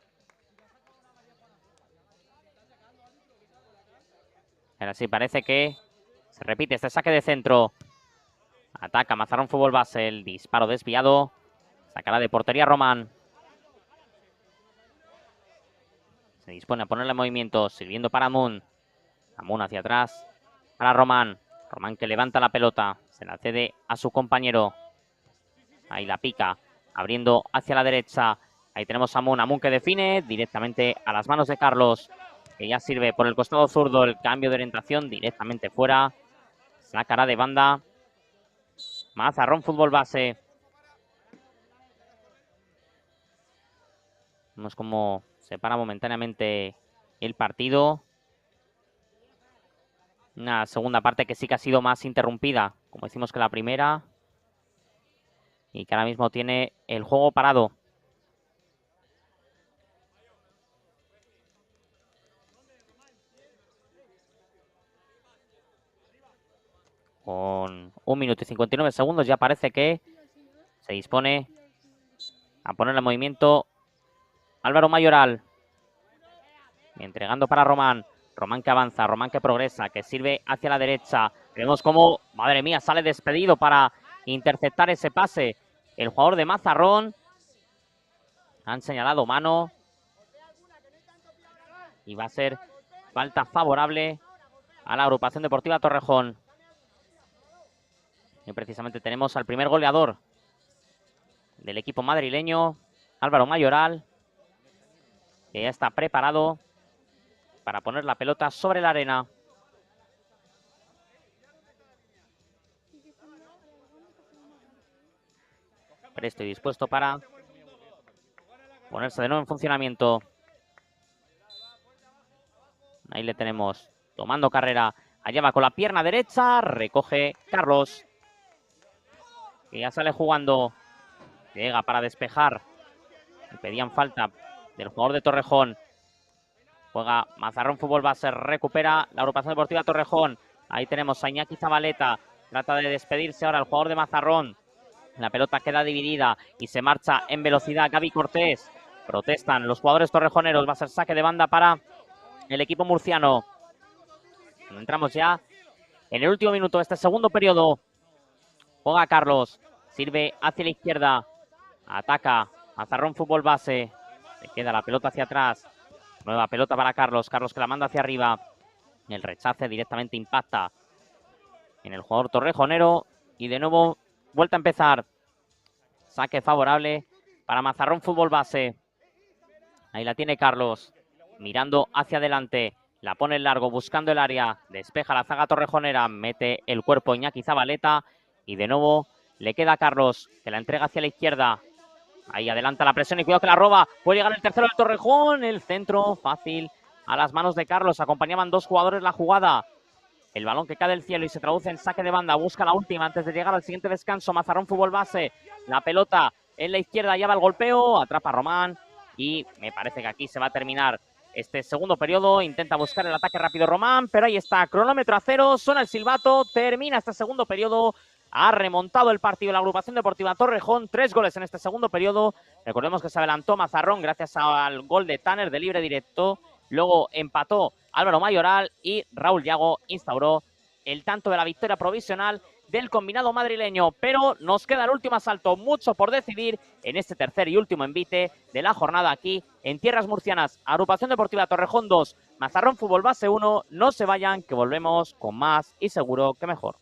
Ahora sí, parece que se repite este saque de centro. Ataca Mazarrón Fútbol Base. El disparo desviado. Sacará de portería Román. Se dispone a ponerle movimiento. Sirviendo para Amun. Amun hacia atrás. Para Román. Román que levanta la pelota. Se la cede a su compañero. Ahí la pica. Abriendo hacia la derecha. Ahí tenemos a Amun. Amun que define directamente a las manos de Carlos. Que ya sirve por el costado zurdo. El cambio de orientación directamente fuera. Sacará de banda. Mazarrón Fútbol Base. Vemos cómo se para momentáneamente el partido. Una segunda parte que sí que ha sido más interrumpida, como decimos, que la primera. Y que ahora mismo tiene el juego parado. Con 1 minuto y 59 segundos ya parece que se dispone a ponerle movimiento Álvaro Mayoral. Entregando para Román. Román que avanza, Román que progresa, que sirve hacia la derecha. Vemos cómo, madre mía, sale despedido para interceptar ese pase. El jugador de Mazarrón. Han señalado mano. Y va a ser falta favorable a la agrupación deportiva Torrejón. Y precisamente tenemos al primer goleador del equipo madrileño, Álvaro Mayoral, que ya está preparado para poner la pelota sobre la arena. Presto y dispuesto para ponerse de nuevo en funcionamiento. Ahí le tenemos tomando carrera. Allá va con la pierna derecha. Recoge Carlos, que ya sale jugando. Llega para despejar. Pedían falta del jugador de Torrejón. Juega Mazarrón Fútbol Base. Recupera la agrupación deportiva Torrejón. Ahí tenemos a Iñaki Zabaleta. Trata de despedirse ahora el jugador de Mazarrón. La pelota queda dividida y se marcha en velocidad Gaby Cortés. Protestan los jugadores torrejoneros. Va a ser saque de banda para el equipo murciano. Entramos ya en el último minuto de este segundo periodo. Juega Carlos. Sirve hacia la izquierda. Ataca Mazarrón Fútbol Base. Se queda la pelota hacia atrás. Nueva pelota para Carlos. Carlos que la manda hacia arriba. El rechace directamente impacta en el jugador torrejonero. Y de nuevo vuelta a empezar. Saque favorable para Mazarrón Fútbol Base. Ahí la tiene Carlos. Mirando hacia adelante. La pone en largo, buscando el área. Despeja la zaga torrejonera. Mete el cuerpo Iñaki Zabaleta. Y de nuevo le queda a Carlos, que la entrega hacia la izquierda. Ahí adelanta la presión y cuidado que la roba. Puede llegar el tercero del Torrejón. El centro fácil a las manos de Carlos. Acompañaban dos jugadores la jugada. El balón que cae del cielo y se traduce en saque de banda. Busca la última antes de llegar al siguiente descanso. Mazarrón Fútbol Base. La pelota en la izquierda. Ya va el golpeo. Atrapa a Román. Y me parece que aquí se va a terminar este segundo periodo. Intenta buscar el ataque rápido Román. Pero ahí está. Cronómetro a cero. Suena el silbato. Termina este segundo periodo. Ha remontado el partido la agrupación deportiva Torrejón. 3 goles en este segundo periodo. Recordemos que se adelantó Mazarrón gracias al gol de Tanner de libre directo. Luego empató Álvaro Mayoral y Raúl Yago instauró el tanto de la victoria provisional del combinado madrileño, pero nos queda el último asalto, mucho por decidir en este tercer y último envite de la jornada aquí en tierras murcianas. Agrupación Deportiva Torrejón 2, Mazarrón Fútbol Base 1, no se vayan que volvemos con más y seguro que mejor.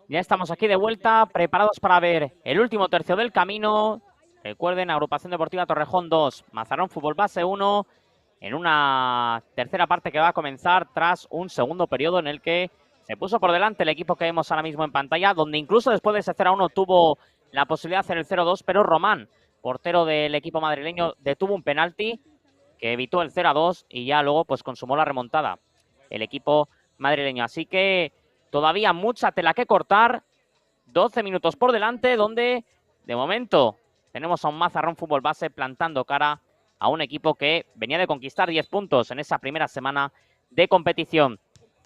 Ya estamos aquí de vuelta, preparados para ver el último tercio del camino. Recuerden, Agrupación Deportiva Torrejón 2, Mazarrón Fútbol Base 1, en una tercera parte que va a comenzar tras un segundo periodo en el que se puso por delante el equipo que vemos ahora mismo en pantalla, donde incluso después de ese 0-1 tuvo la posibilidad de hacer el 0-2, pero Román, portero del equipo madrileño, detuvo un penalti que evitó el 0-2 y ya luego pues consumó la remontada el equipo madrileño. Así que todavía mucha tela que cortar, 12 minutos por delante, donde de momento tenemos a un Mazarrón Fútbol Base plantando cara a un equipo que venía de conquistar 10 puntos en esa primera semana de competición.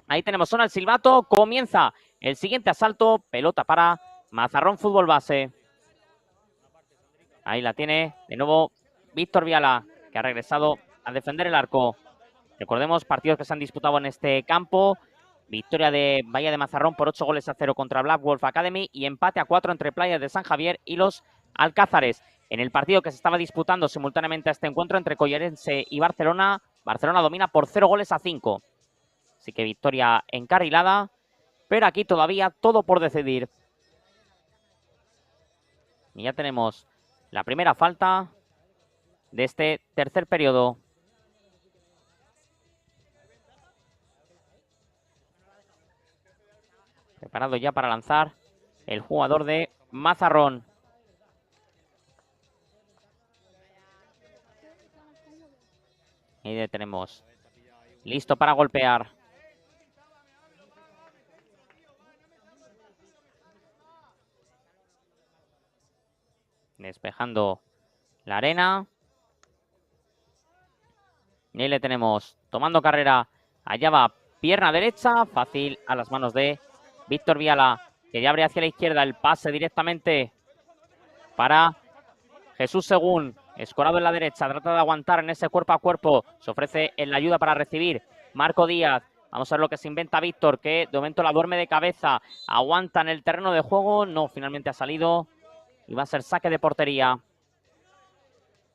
Ahí tenemos zona el silbato, comienza el siguiente asalto, pelota para Mazarrón Fútbol Base. Ahí la tiene de nuevo Víctor Viala, que ha regresado a defender el arco. Recordemos, partidos que se han disputado en este campo. Victoria de Bahía de Mazarrón por 8-0 contra Black Wolf Academy y empate a 4 entre Playas de San Javier y los Alcázares. En el partido que se estaba disputando simultáneamente a este encuentro entre Collerense y Barcelona, Barcelona domina por 0-5. Así que victoria encarrilada, pero aquí todavía todo por decidir. Y ya tenemos la primera falta de este tercer periodo. Preparado ya para lanzar el jugador de Mazarrón. Ahí le tenemos. Listo para golpear. Despejando la arena. Y ahí le tenemos. Tomando carrera. Allá va. Pierna derecha. Fácil a las manos de Víctor Viala. Que ya abre hacia la izquierda. El pase directamente para Jesús Según. Escorado en la derecha. Trata de aguantar en ese cuerpo a cuerpo. Se ofrece en la ayuda para recibir Marco Díaz. Vamos a ver lo que se inventa Víctor, que de momento la duerme de cabeza. Aguanta en el terreno de juego. No, finalmente ha salido. Y va a ser saque de portería.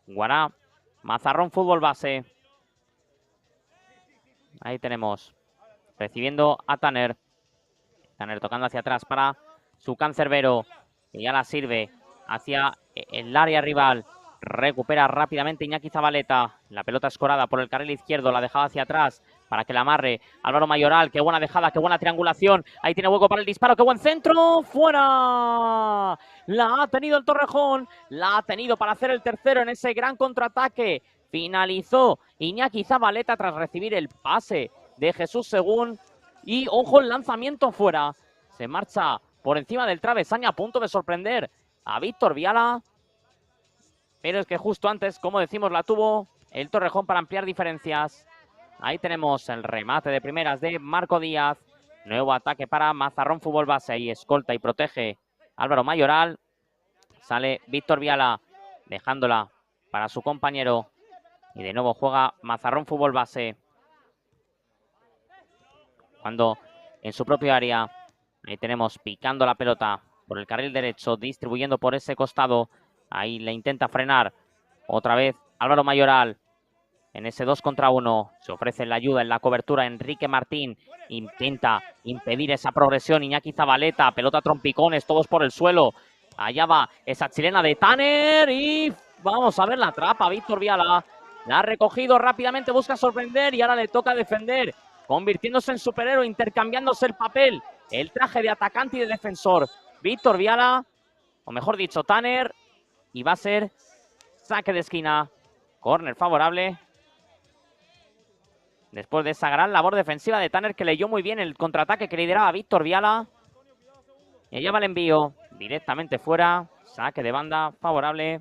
Guará. Mazarrón Fútbol Base. Ahí tenemos. Recibiendo a Tanner. Tanner tocando hacia atrás para su cancerbero. Que ya la sirve hacia el área rival. Recupera rápidamente Iñaki Zabaleta. La pelota escorada por el carril izquierdo. La dejaba hacia atrás para que la amarre Álvaro Mayoral. Qué buena dejada, qué buena triangulación. Ahí tiene hueco para el disparo. Qué buen centro. ¡Fuera! La ha tenido el Torrejón. La ha tenido para hacer el tercero en ese gran contraataque. Finalizó Iñaki Zabaleta tras recibir el pase de Jesús Según. Y ojo, el lanzamiento fuera. Se marcha por encima del travesaño a punto de sorprender a Víctor Viala. Pero es que justo antes, como decimos, la tuvo el Torrejón para ampliar diferencias. Ahí tenemos el remate de primeras de Marco Díaz. Nuevo ataque para Mazarrón Fútbol Base. Ahí escolta y protege Álvaro Mayoral. Sale Víctor Viala dejándola para su compañero. Y de nuevo juega Mazarrón Fútbol Base. Cuando en su propio área. Ahí tenemos picando la pelota por el carril derecho, distribuyendo por ese costado. Ahí le intenta frenar otra vez Álvaro Mayoral. En ese 2 contra 1 se ofrece la ayuda en la cobertura Enrique Martín. Intenta impedir esa progresión Iñaki Zabaleta. Pelota trompicones, todos por el suelo. Allá va esa chilena de Tanner y vamos a ver la atrapa Víctor Viala. La ha recogido rápidamente, busca sorprender y ahora le toca defender. Convirtiéndose en superhéroe, intercambiándose el papel. El traje de atacante y de defensor. Víctor Viala, o mejor dicho, Tanner. Y va a ser saque de esquina. Córner favorable. Después de esa gran labor defensiva de Tanner, que leyó muy bien el contraataque que lideraba Víctor Viala. Y allá va el envío. Directamente fuera. Saque de banda favorable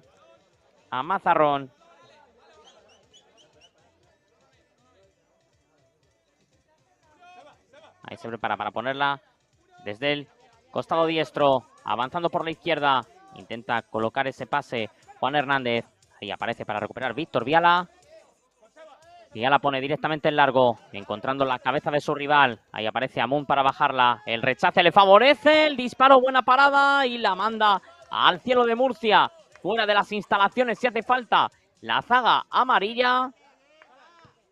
a Mazarrón. Ahí se prepara para ponerla desde el costado diestro. Avanzando por la izquierda. Intenta colocar ese pase Juan Hernández. Ahí aparece para recuperar Víctor Viala. Y ya la pone directamente en largo, encontrando la cabeza de su rival. Ahí aparece Amun para bajarla. El rechace le favorece, el disparo, buena parada y la manda al cielo de Murcia. Fuera de las instalaciones si hace falta la zaga amarilla.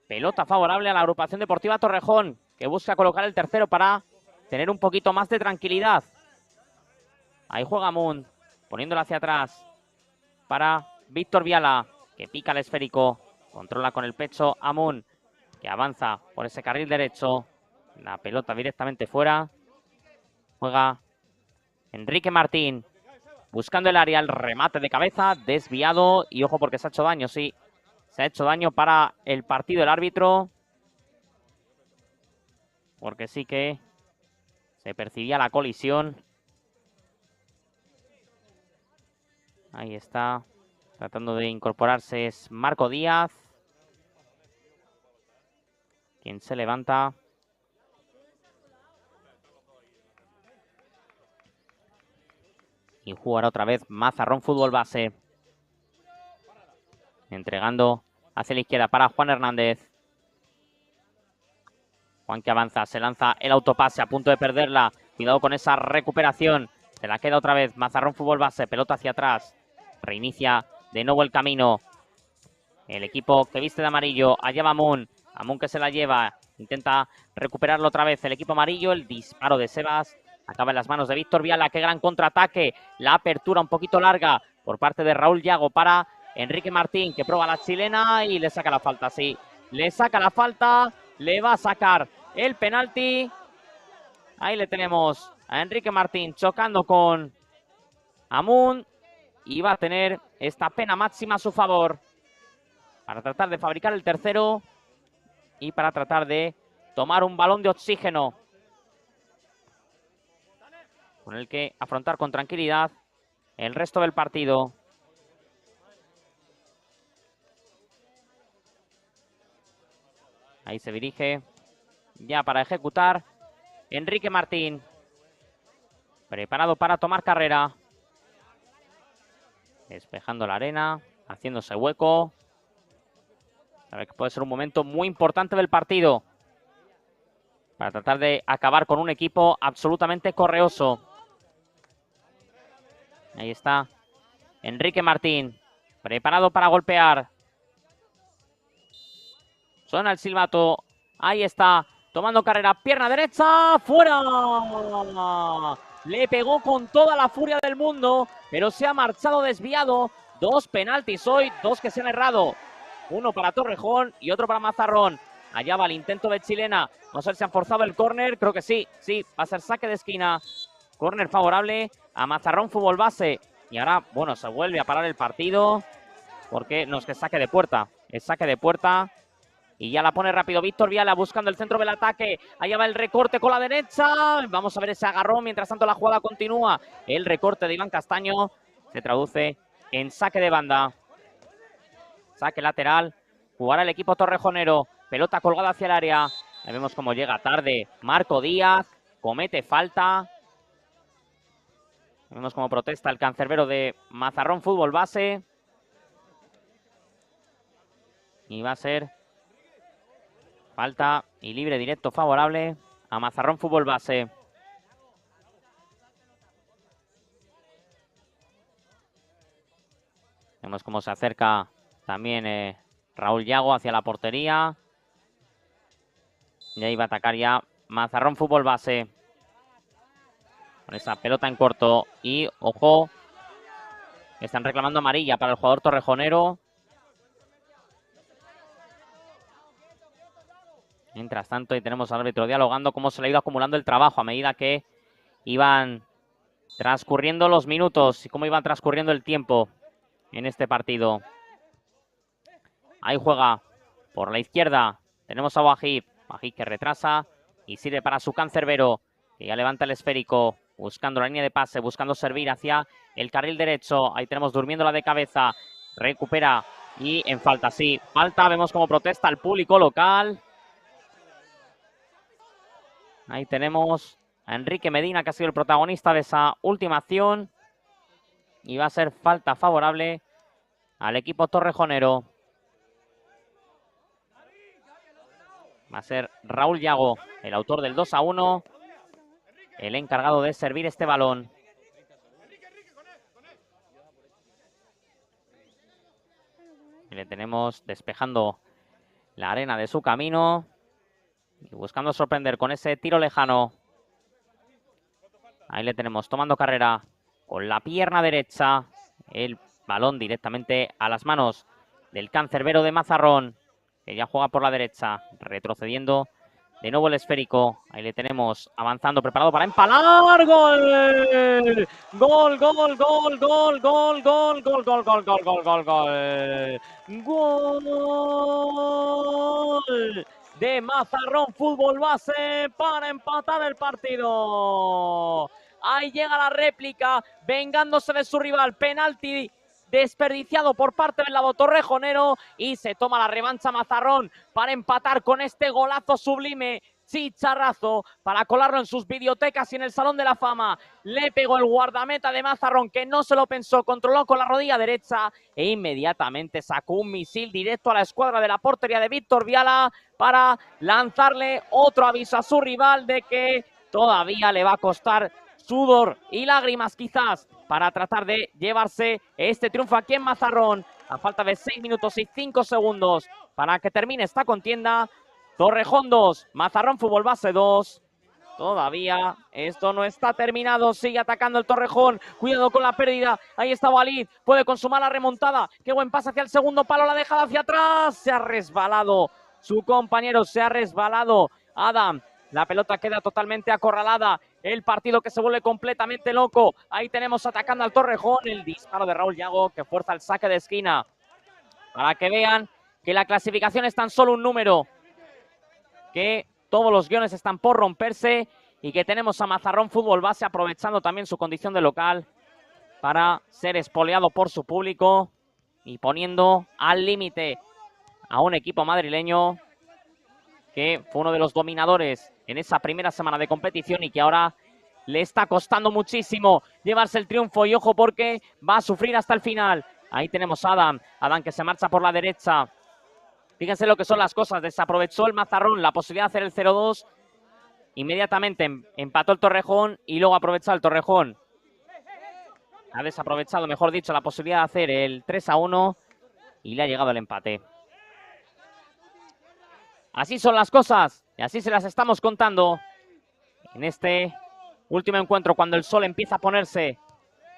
Pelota favorable a la agrupación deportiva Torrejón, que busca colocar el tercero para tener un poquito más de tranquilidad. Ahí juega Amun, poniéndola hacia atrás para Víctor Viala, que pica el esférico. Controla con el pecho Amun, que avanza por ese carril derecho. La pelota directamente fuera. Juega Enrique Martín, buscando el área, el remate de cabeza, desviado. Y ojo porque se ha hecho daño, sí. Se ha hecho daño para el partido el árbitro. Porque sí que se percibía la colisión. Ahí está. Tratando de incorporarse es Marco Díaz. Quien se levanta. Y jugará otra vez Mazarrón Fútbol Base. Entregando hacia la izquierda para Juan Hernández. Juan que avanza, se lanza el autopase a punto de perderla. Cuidado con esa recuperación. Se la queda otra vez Mazarrón Fútbol Base. Pelota hacia atrás. Reinicia de nuevo el camino. El equipo que viste de amarillo. Allá va Amun. Amun que se la lleva. Intenta recuperarlo otra vez el equipo amarillo. El disparo de Sebas acaba en las manos de Víctor Viala. Qué gran contraataque. La apertura un poquito larga por parte de Raúl Yago para Enrique Martín, que prueba la chilena y le saca la falta. Sí, le saca la falta. Le va a sacar el penalti. Ahí le tenemos a Enrique Martín chocando con Amun. Y va a tener esta pena máxima a su favor. para tratar de fabricar el tercero y para tratar de tomar un balón de oxígeno con el que afrontar con tranquilidad el resto del partido. Ahí se dirige ya para ejecutar Enrique Martín. Preparado para tomar carrera. Despejando la arena, haciéndose hueco. A ver que puede ser un momento muy importante del partido. Para tratar de acabar con un equipo absolutamente correoso. Ahí está Enrique Martín. Preparado para golpear. Suena el silbato. Ahí está. Tomando carrera. Pierna derecha. ¡Fuera! Le pegó con toda la furia del mundo. Pero se ha marchado desviado. 2 penaltis hoy. 2 que se han errado. Uno para Torrejón y otro para Mazarrón. Allá va el intento de Chilena. No sé si han forzado el córner. Creo que sí. Sí, va a ser saque de esquina. Córner favorable a Mazarrón Fútbol Base. Y ahora, bueno, se vuelve a parar el partido. Porque no es que saque de puerta. Es saque de puerta. Y ya la pone rápido Víctor Viala buscando el centro del ataque. Allá va el recorte con la derecha. Vamos a ver ese agarrón. Mientras tanto la jugada continúa. El recorte de Iván Castaño se traduce en saque de banda. Saque lateral. Jugará el equipo torrejonero. Pelota colgada hacia el área. Ahí vemos cómo llega tarde Marco Díaz. Comete falta. Vemos cómo protesta el cancerbero de Mazarrón Fútbol Base. Y va a ser falta y libre directo favorable a Mazarrón Fútbol Base. Vemos cómo se acerca también Raúl Yago hacia la portería. Y ahí va a atacar ya Mazarrón Fútbol Base. Con esa pelota en corto. Y, ojo, están reclamando amarilla para el jugador torrejonero. Mientras tanto, ahí tenemos al árbitro dialogando cómo se le ha ido acumulando el trabajo a medida que iban transcurriendo los minutos y cómo iban transcurriendo el tiempo en este partido. Ahí juega por la izquierda. Tenemos a Wahid. Wahid que retrasa y sirve para su cancerbero, que ya levanta el esférico, buscando la línea de pase, buscando servir hacia el carril derecho. Ahí tenemos durmiéndola de cabeza. Recupera y en falta, sí. Falta, vemos cómo protesta el público local. Ahí tenemos a Enrique Medina, que ha sido el protagonista de esa última acción. Y va a ser falta favorable al equipo torrejonero. Va a ser Raúl Yago, el autor del 2-1, el encargado de servir este balón. Y le tenemos despejando la arena de su camino y buscando sorprender con ese tiro lejano. Ahí le tenemos tomando carrera con la pierna derecha. El balón directamente a las manos del cancerbero de Mazarrón, que ya juega por la derecha, retrocediendo de nuevo el esférico. Ahí le tenemos avanzando, preparado para empalar. ¡Gol! ¡Gol, gol, gol, gol, gol, gol, gol, gol, gol, gol, gol, gol, gol! ¡Gol! De Mazarrón Fútbol Base para empatar el partido. Ahí llega la réplica, vengándose de su rival. Penalti desperdiciado por parte del Labo Torrejonero y se toma la revancha Mazarrón para empatar con este golazo sublime. Chicharrazo para colarlo en sus videotecas y en el Salón de la Fama. Le pegó el guardameta de Mazarrón, que no se lo pensó, controló con la rodilla derecha e inmediatamente sacó un misil directo a la escuadra de la portería de Víctor Viala para lanzarle otro aviso a su rival de que todavía le va a costar sudor y lágrimas quizás para tratar de llevarse este triunfo aquí en Mazarrón. A falta de 6 minutos y 5 segundos para que termine esta contienda. Torrejón 2, Mazarrón Fútbol Base 2. Todavía esto no está terminado. Sigue atacando el Torrejón. Cuidado con la pérdida. Ahí está Walid. Puede consumar la remontada. Qué buen pase hacia el segundo palo. La dejada hacia atrás. Se ha resbalado su compañero. Se ha resbalado Adam. La pelota queda totalmente acorralada. El partido que se vuelve completamente loco. Ahí tenemos atacando al Torrejón. El disparo de Raúl Yago que fuerza el saque de esquina. Para que vean que la clasificación es tan solo un número, que todos los guiones están por romperse y que tenemos a Mazarrón Fútbol Base aprovechando también su condición de local para ser espoleado por su público y poniendo al límite a un equipo madrileño que fue uno de los dominadores en esa primera semana de competición y que ahora le está costando muchísimo llevarse el triunfo. Y ojo porque va a sufrir hasta el final. Ahí tenemos a Adam. Adam que se marcha por la derecha. Fíjense lo que son las cosas. Desaprovechó el Mazarrón la posibilidad de hacer el 0-2. Inmediatamente empató el Torrejón y luego aprovechó el Torrejón. Ha desaprovechado, mejor dicho, la posibilidad de hacer el 3-1 y le ha llegado el empate. Así son las cosas y así se las estamos contando en este último encuentro, cuando el sol empieza a ponerse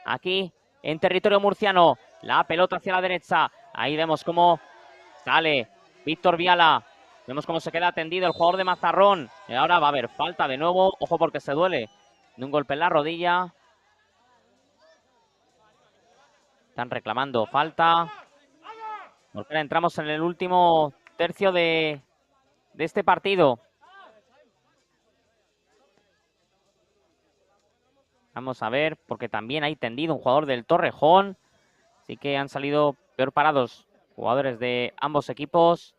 aquí en territorio murciano. La pelota hacia la derecha. Ahí vemos cómo sale Víctor Viala. Vemos cómo se queda tendido el jugador de Mazarrón. Y ahora va a haber falta de nuevo. Ojo porque se duele de un golpe en la rodilla. Están reclamando falta. Porque ahora entramos en el último tercio de este partido. Vamos a ver, porque también hay tendido un jugador del Torrejón. Así que han salido peor parados jugadores de ambos equipos.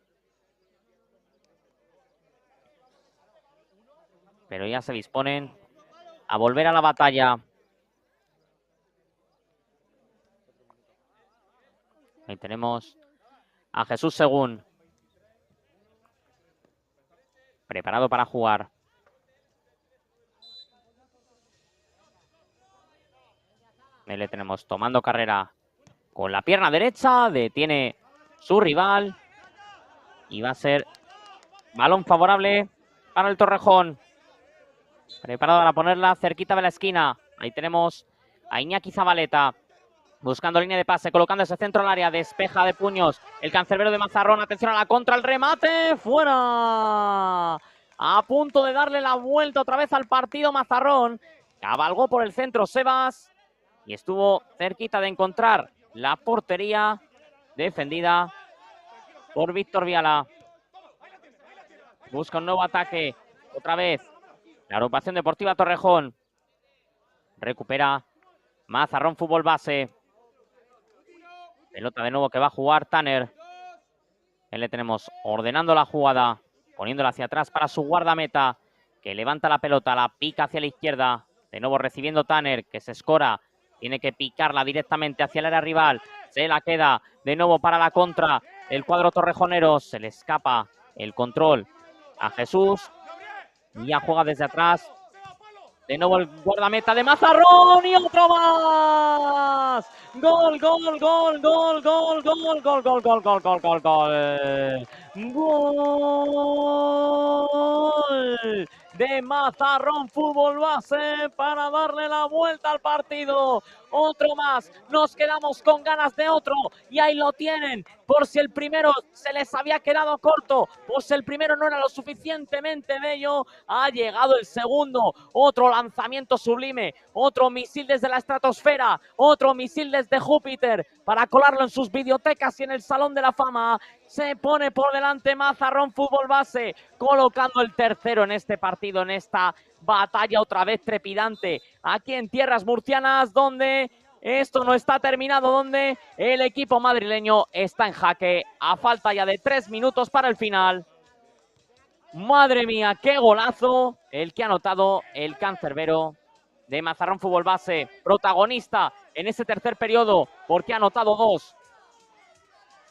Pero ya se disponen a volver a la batalla. Ahí tenemos a Jesús Según. Preparado para jugar. Ahí le tenemos tomando carrera con la pierna derecha. Detiene su rival. Y va a ser balón favorable para el Torrejón. Preparado para ponerla cerquita de la esquina. Ahí tenemos a Iñaki Zabaleta. Buscando línea de pase, colocando ese centro al área. Despeja de puños el cancerbero de Mazarrón. Atención a la contra, el remate. ¡Fuera! A punto de darle la vuelta otra vez al partido Mazarrón. Cabalgó por el centro Sebas. Y estuvo cerquita de encontrar la portería defendida por Víctor Viala. Busca un nuevo ataque. Otra vez. La agrupación deportiva Torrejón. Recupera Mazarrón Fútbol Base. Pelota de nuevo que va a jugar Tanner. Ahí le tenemos ordenando la jugada. Poniéndola hacia atrás para su guardameta. Que levanta la pelota, la pica hacia la izquierda. De nuevo recibiendo Tanner, que se escora. Tiene que picarla directamente hacia el área rival. Se la queda de nuevo para la contra. El cuadro torrejonero. Se le escapa el control a Jesús. Y ya juega desde atrás. De nuevo el guardameta de Mazarrón y otro más. Gol, gol, gol, gol, gol, gol, gol, gol, gol, gol, gol, gol, gol. Gol de Mazarrón Fútbol Base para darle la vuelta al partido. Otro más, nos quedamos con ganas de otro y ahí lo tienen. Por si el primero se les había quedado corto, por si el primero no era lo suficientemente bello, ha llegado el segundo. Otro lanzamiento sublime, otro misil desde la estratosfera, otro misil desde Júpiter para colarlo en sus videotecas y en el Salón de la Fama. Se pone por delante Mazarrón Fútbol Base, colocando el tercero en este partido, en esta batalla otra vez trepidante, aquí en tierras murcianas, donde esto no está terminado, donde el equipo madrileño está en jaque a falta ya de 3 minutos para el final. Madre mía, qué golazo el que ha anotado el cancerbero de Mazarrón Fútbol Base, protagonista en ese tercer periodo, porque ha anotado 2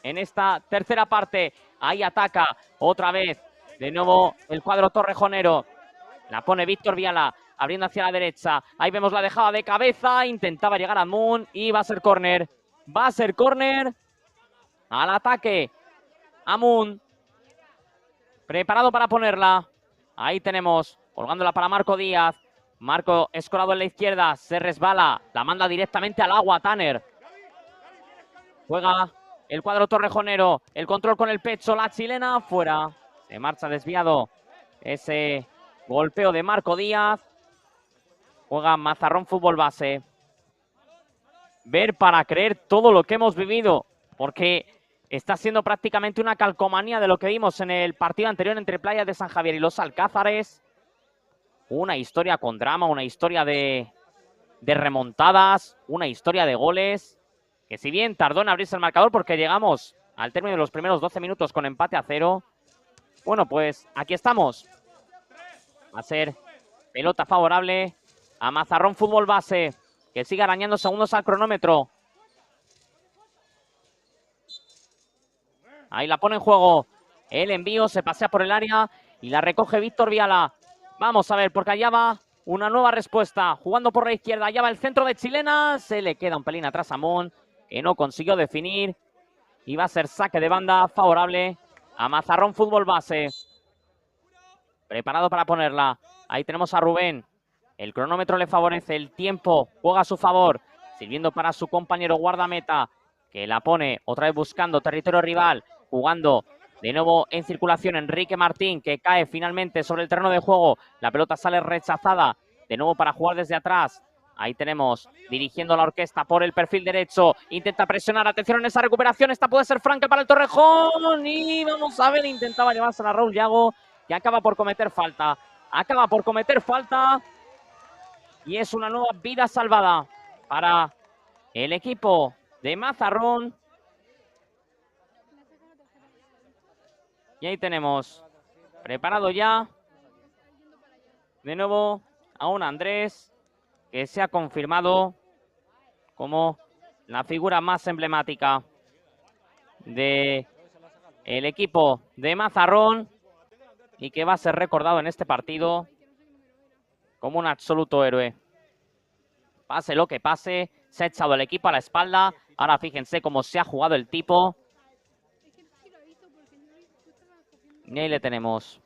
en esta tercera parte. Ahí ataca otra vez, de nuevo el cuadro torrejonero. La pone Víctor Viala, abriendo hacia la derecha. Ahí vemos la dejada de cabeza. Intentaba llegar a Moon y va a ser córner. Va a ser córner. Al ataque. Amun. Preparado para ponerla. Ahí tenemos. Colgándola para Marco Díaz. Marco escorado en la izquierda. Se resbala. La manda directamente al agua Tanner. Juega el cuadro torrejonero. El control con el pecho. La chilena fuera. Se marcha desviado. Ese golpeo de Marco Díaz. Juega Mazarrón Fútbol Base. Ver para creer todo lo que hemos vivido. Porque está siendo prácticamente una calcomanía de lo que vimos en el partido anterior entre Playas de San Javier y los Alcázares. Una historia con drama, una historia de remontadas, una historia de goles, que si bien tardó en abrirse el marcador porque llegamos al término de los primeros 12 minutos con empate a 0, bueno, pues aquí estamos. Va a ser pelota favorable a Mazarrón Fútbol Base, que sigue arañando segundos al cronómetro. Ahí la pone en juego. El envío se pasea por el área y la recoge Víctor Viala. Vamos a ver, porque allá va una nueva respuesta. Jugando por la izquierda, allá va el centro de Chilena. Se le queda un pelín atrás a Mon, que no consiguió definir. Y va a ser saque de banda favorable a Mazarrón Fútbol Base. Preparado para ponerla. Ahí tenemos a Rubén. El cronómetro le favorece, el tiempo juega a su favor. Sirviendo para su compañero guardameta, que la pone otra vez buscando territorio rival. Jugando de nuevo en circulación Enrique Martín, que cae finalmente sobre el terreno de juego. La pelota sale rechazada. De nuevo para jugar desde atrás. Ahí tenemos, dirigiendo la orquesta por el perfil derecho. Intenta presionar, atención en esa recuperación. Esta puede ser franca para el Torrejón. Y vamos a ver, intentaba llevársela a Raúl Yago, que acaba por cometer falta. Acaba por cometer falta. Y es una nueva vida salvada para el equipo de Mazarrón. Y ahí tenemos, preparado ya, de nuevo a un Andrés, que se ha confirmado como la figura más emblemática del equipo de Mazarrón y que va a ser recordado en este partido como un absoluto héroe. Pase lo que pase, se ha echado el equipo a la espalda. Ahora fíjense cómo se ha jugado el tipo. Y ahí le tenemos.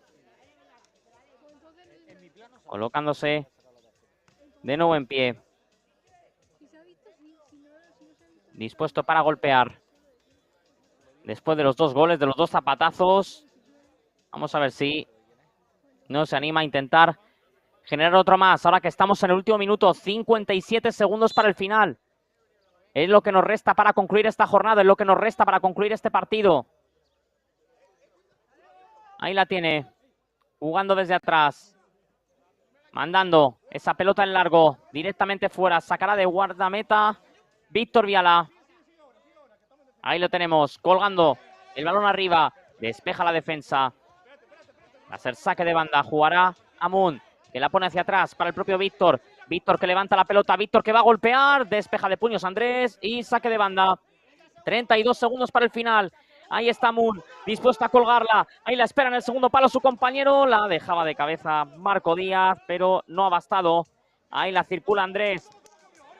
Colocándose de nuevo en pie. Dispuesto para golpear. Después de los dos goles, de los dos zapatazos. Vamos a ver si no se anima a intentar generar otro más. Ahora que estamos en el último minuto, 57 segundos para el final. Es lo que nos resta para concluir esta jornada, es lo que nos resta para concluir este partido. Ahí la tiene, jugando desde atrás. Mandando esa pelota en largo, directamente fuera. Sacará de guardameta Víctor Viala. Ahí lo tenemos, colgando el balón arriba. Despeja la defensa. Va a ser saque de banda, jugará Amun, que la pone hacia atrás para el propio Víctor. Víctor que levanta la pelota, Víctor que va a golpear. Despeja de puños Andrés y saque de banda. 32 segundos para el final. Ahí está Moon, dispuesto a colgarla. Ahí la espera en el segundo palo su compañero. La dejaba de cabeza Marco Díaz, pero no ha bastado. Ahí la circula Andrés,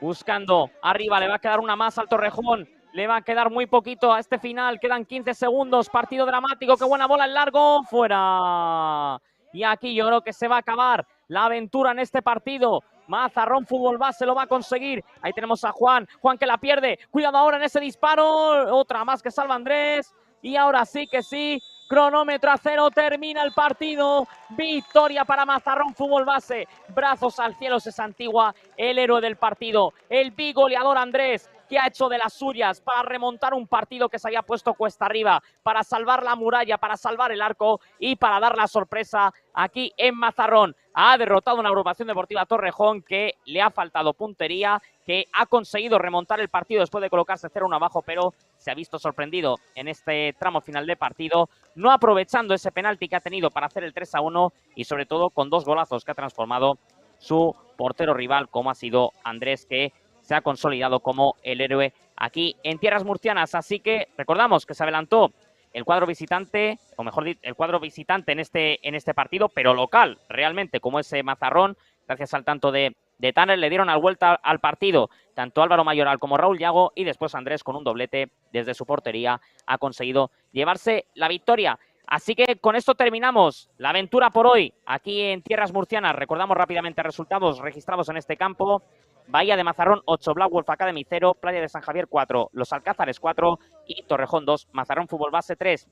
buscando arriba. Le va a quedar una más al Torrejón. Le va a quedar muy poquito a este final. Quedan 15 segundos. Partido dramático. Qué buena bola en largo. Fuera. Y aquí yo creo que se va a acabar la aventura en este partido. Mazarrón Fútbol Base lo va a conseguir. Ahí tenemos a Juan. Juan que la pierde. Cuidado ahora en ese disparo. Otra más que salva Andrés. Y ahora sí que sí. Cronómetro a 0. Termina el partido. Victoria para Mazarrón Fútbol Base. Brazos al cielo se santigua el héroe del partido. El bigoleador Andrés, que ha hecho de las suyas para remontar un partido que se había puesto cuesta arriba, para salvar la muralla, para salvar el arco y para dar la sorpresa aquí en Mazarrón. Ha derrotado una agrupación deportiva Torrejón que le ha faltado puntería, que ha conseguido remontar el partido después de colocarse 0-1 abajo, pero se ha visto sorprendido en este tramo final de partido, no aprovechando ese penalti que ha tenido para hacer el 3-1 y sobre todo con dos golazos que ha transformado su portero rival, como ha sido Andrés, que se ha consolidado como el héroe aquí en tierras murcianas. Así que recordamos que se adelantó el cuadro visitante, o mejor dicho, el cuadro visitante en este partido, pero local realmente, como ese Mazarrón, gracias al tanto de Tanner, le dieron la vuelta al partido tanto Álvaro Mayoral como Raúl Yago, y después Andrés, con un doblete desde su portería, ha conseguido llevarse la victoria. Así que con esto terminamos la aventura por hoy aquí en tierras murcianas. Recordamos rápidamente resultados registrados en este campo. Bahía de Mazarrón 8, Black Wolf Academy 0, Playa de San Javier 4, Los Alcázares 4 y Torrejón 2, Mazarrón Fútbol Base 3.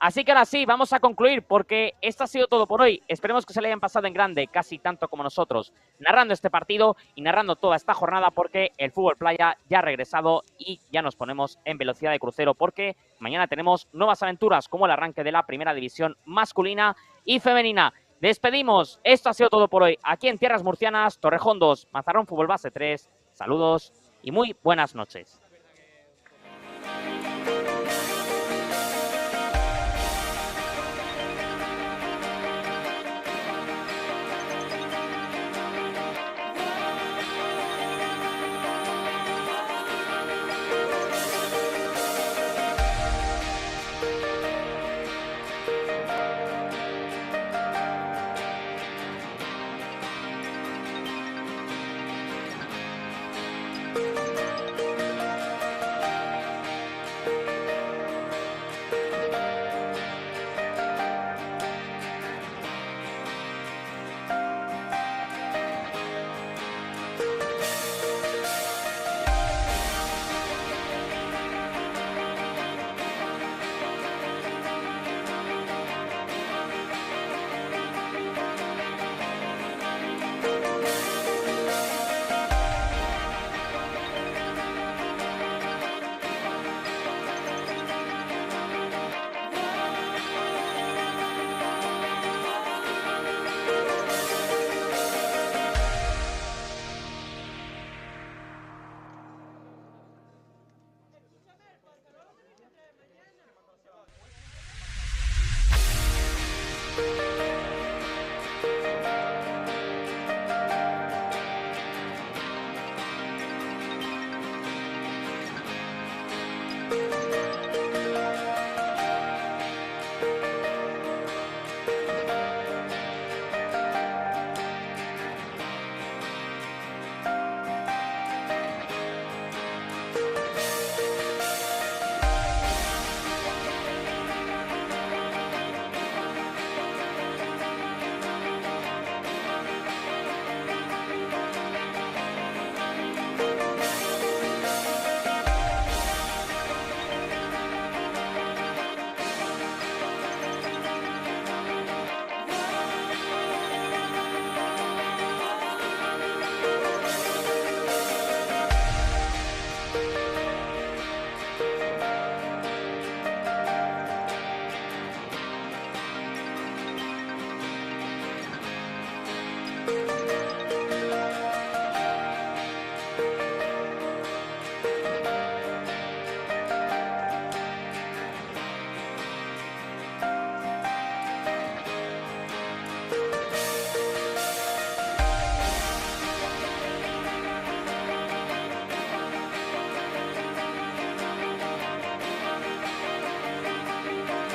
Así que ahora sí, vamos a concluir porque esto ha sido todo por hoy. Esperemos que se le hayan pasado en grande, casi tanto como nosotros, narrando este partido y narrando toda esta jornada porque el fútbol playa ya ha regresado y ya nos ponemos en velocidad de crucero porque mañana tenemos nuevas aventuras como el arranque de la primera división masculina y femenina. Despedimos. Esto ha sido todo por hoy. Aquí en Tierras Murcianas, Torrejón 2, Mazarrón Fútbol Base 3. Saludos y muy buenas noches.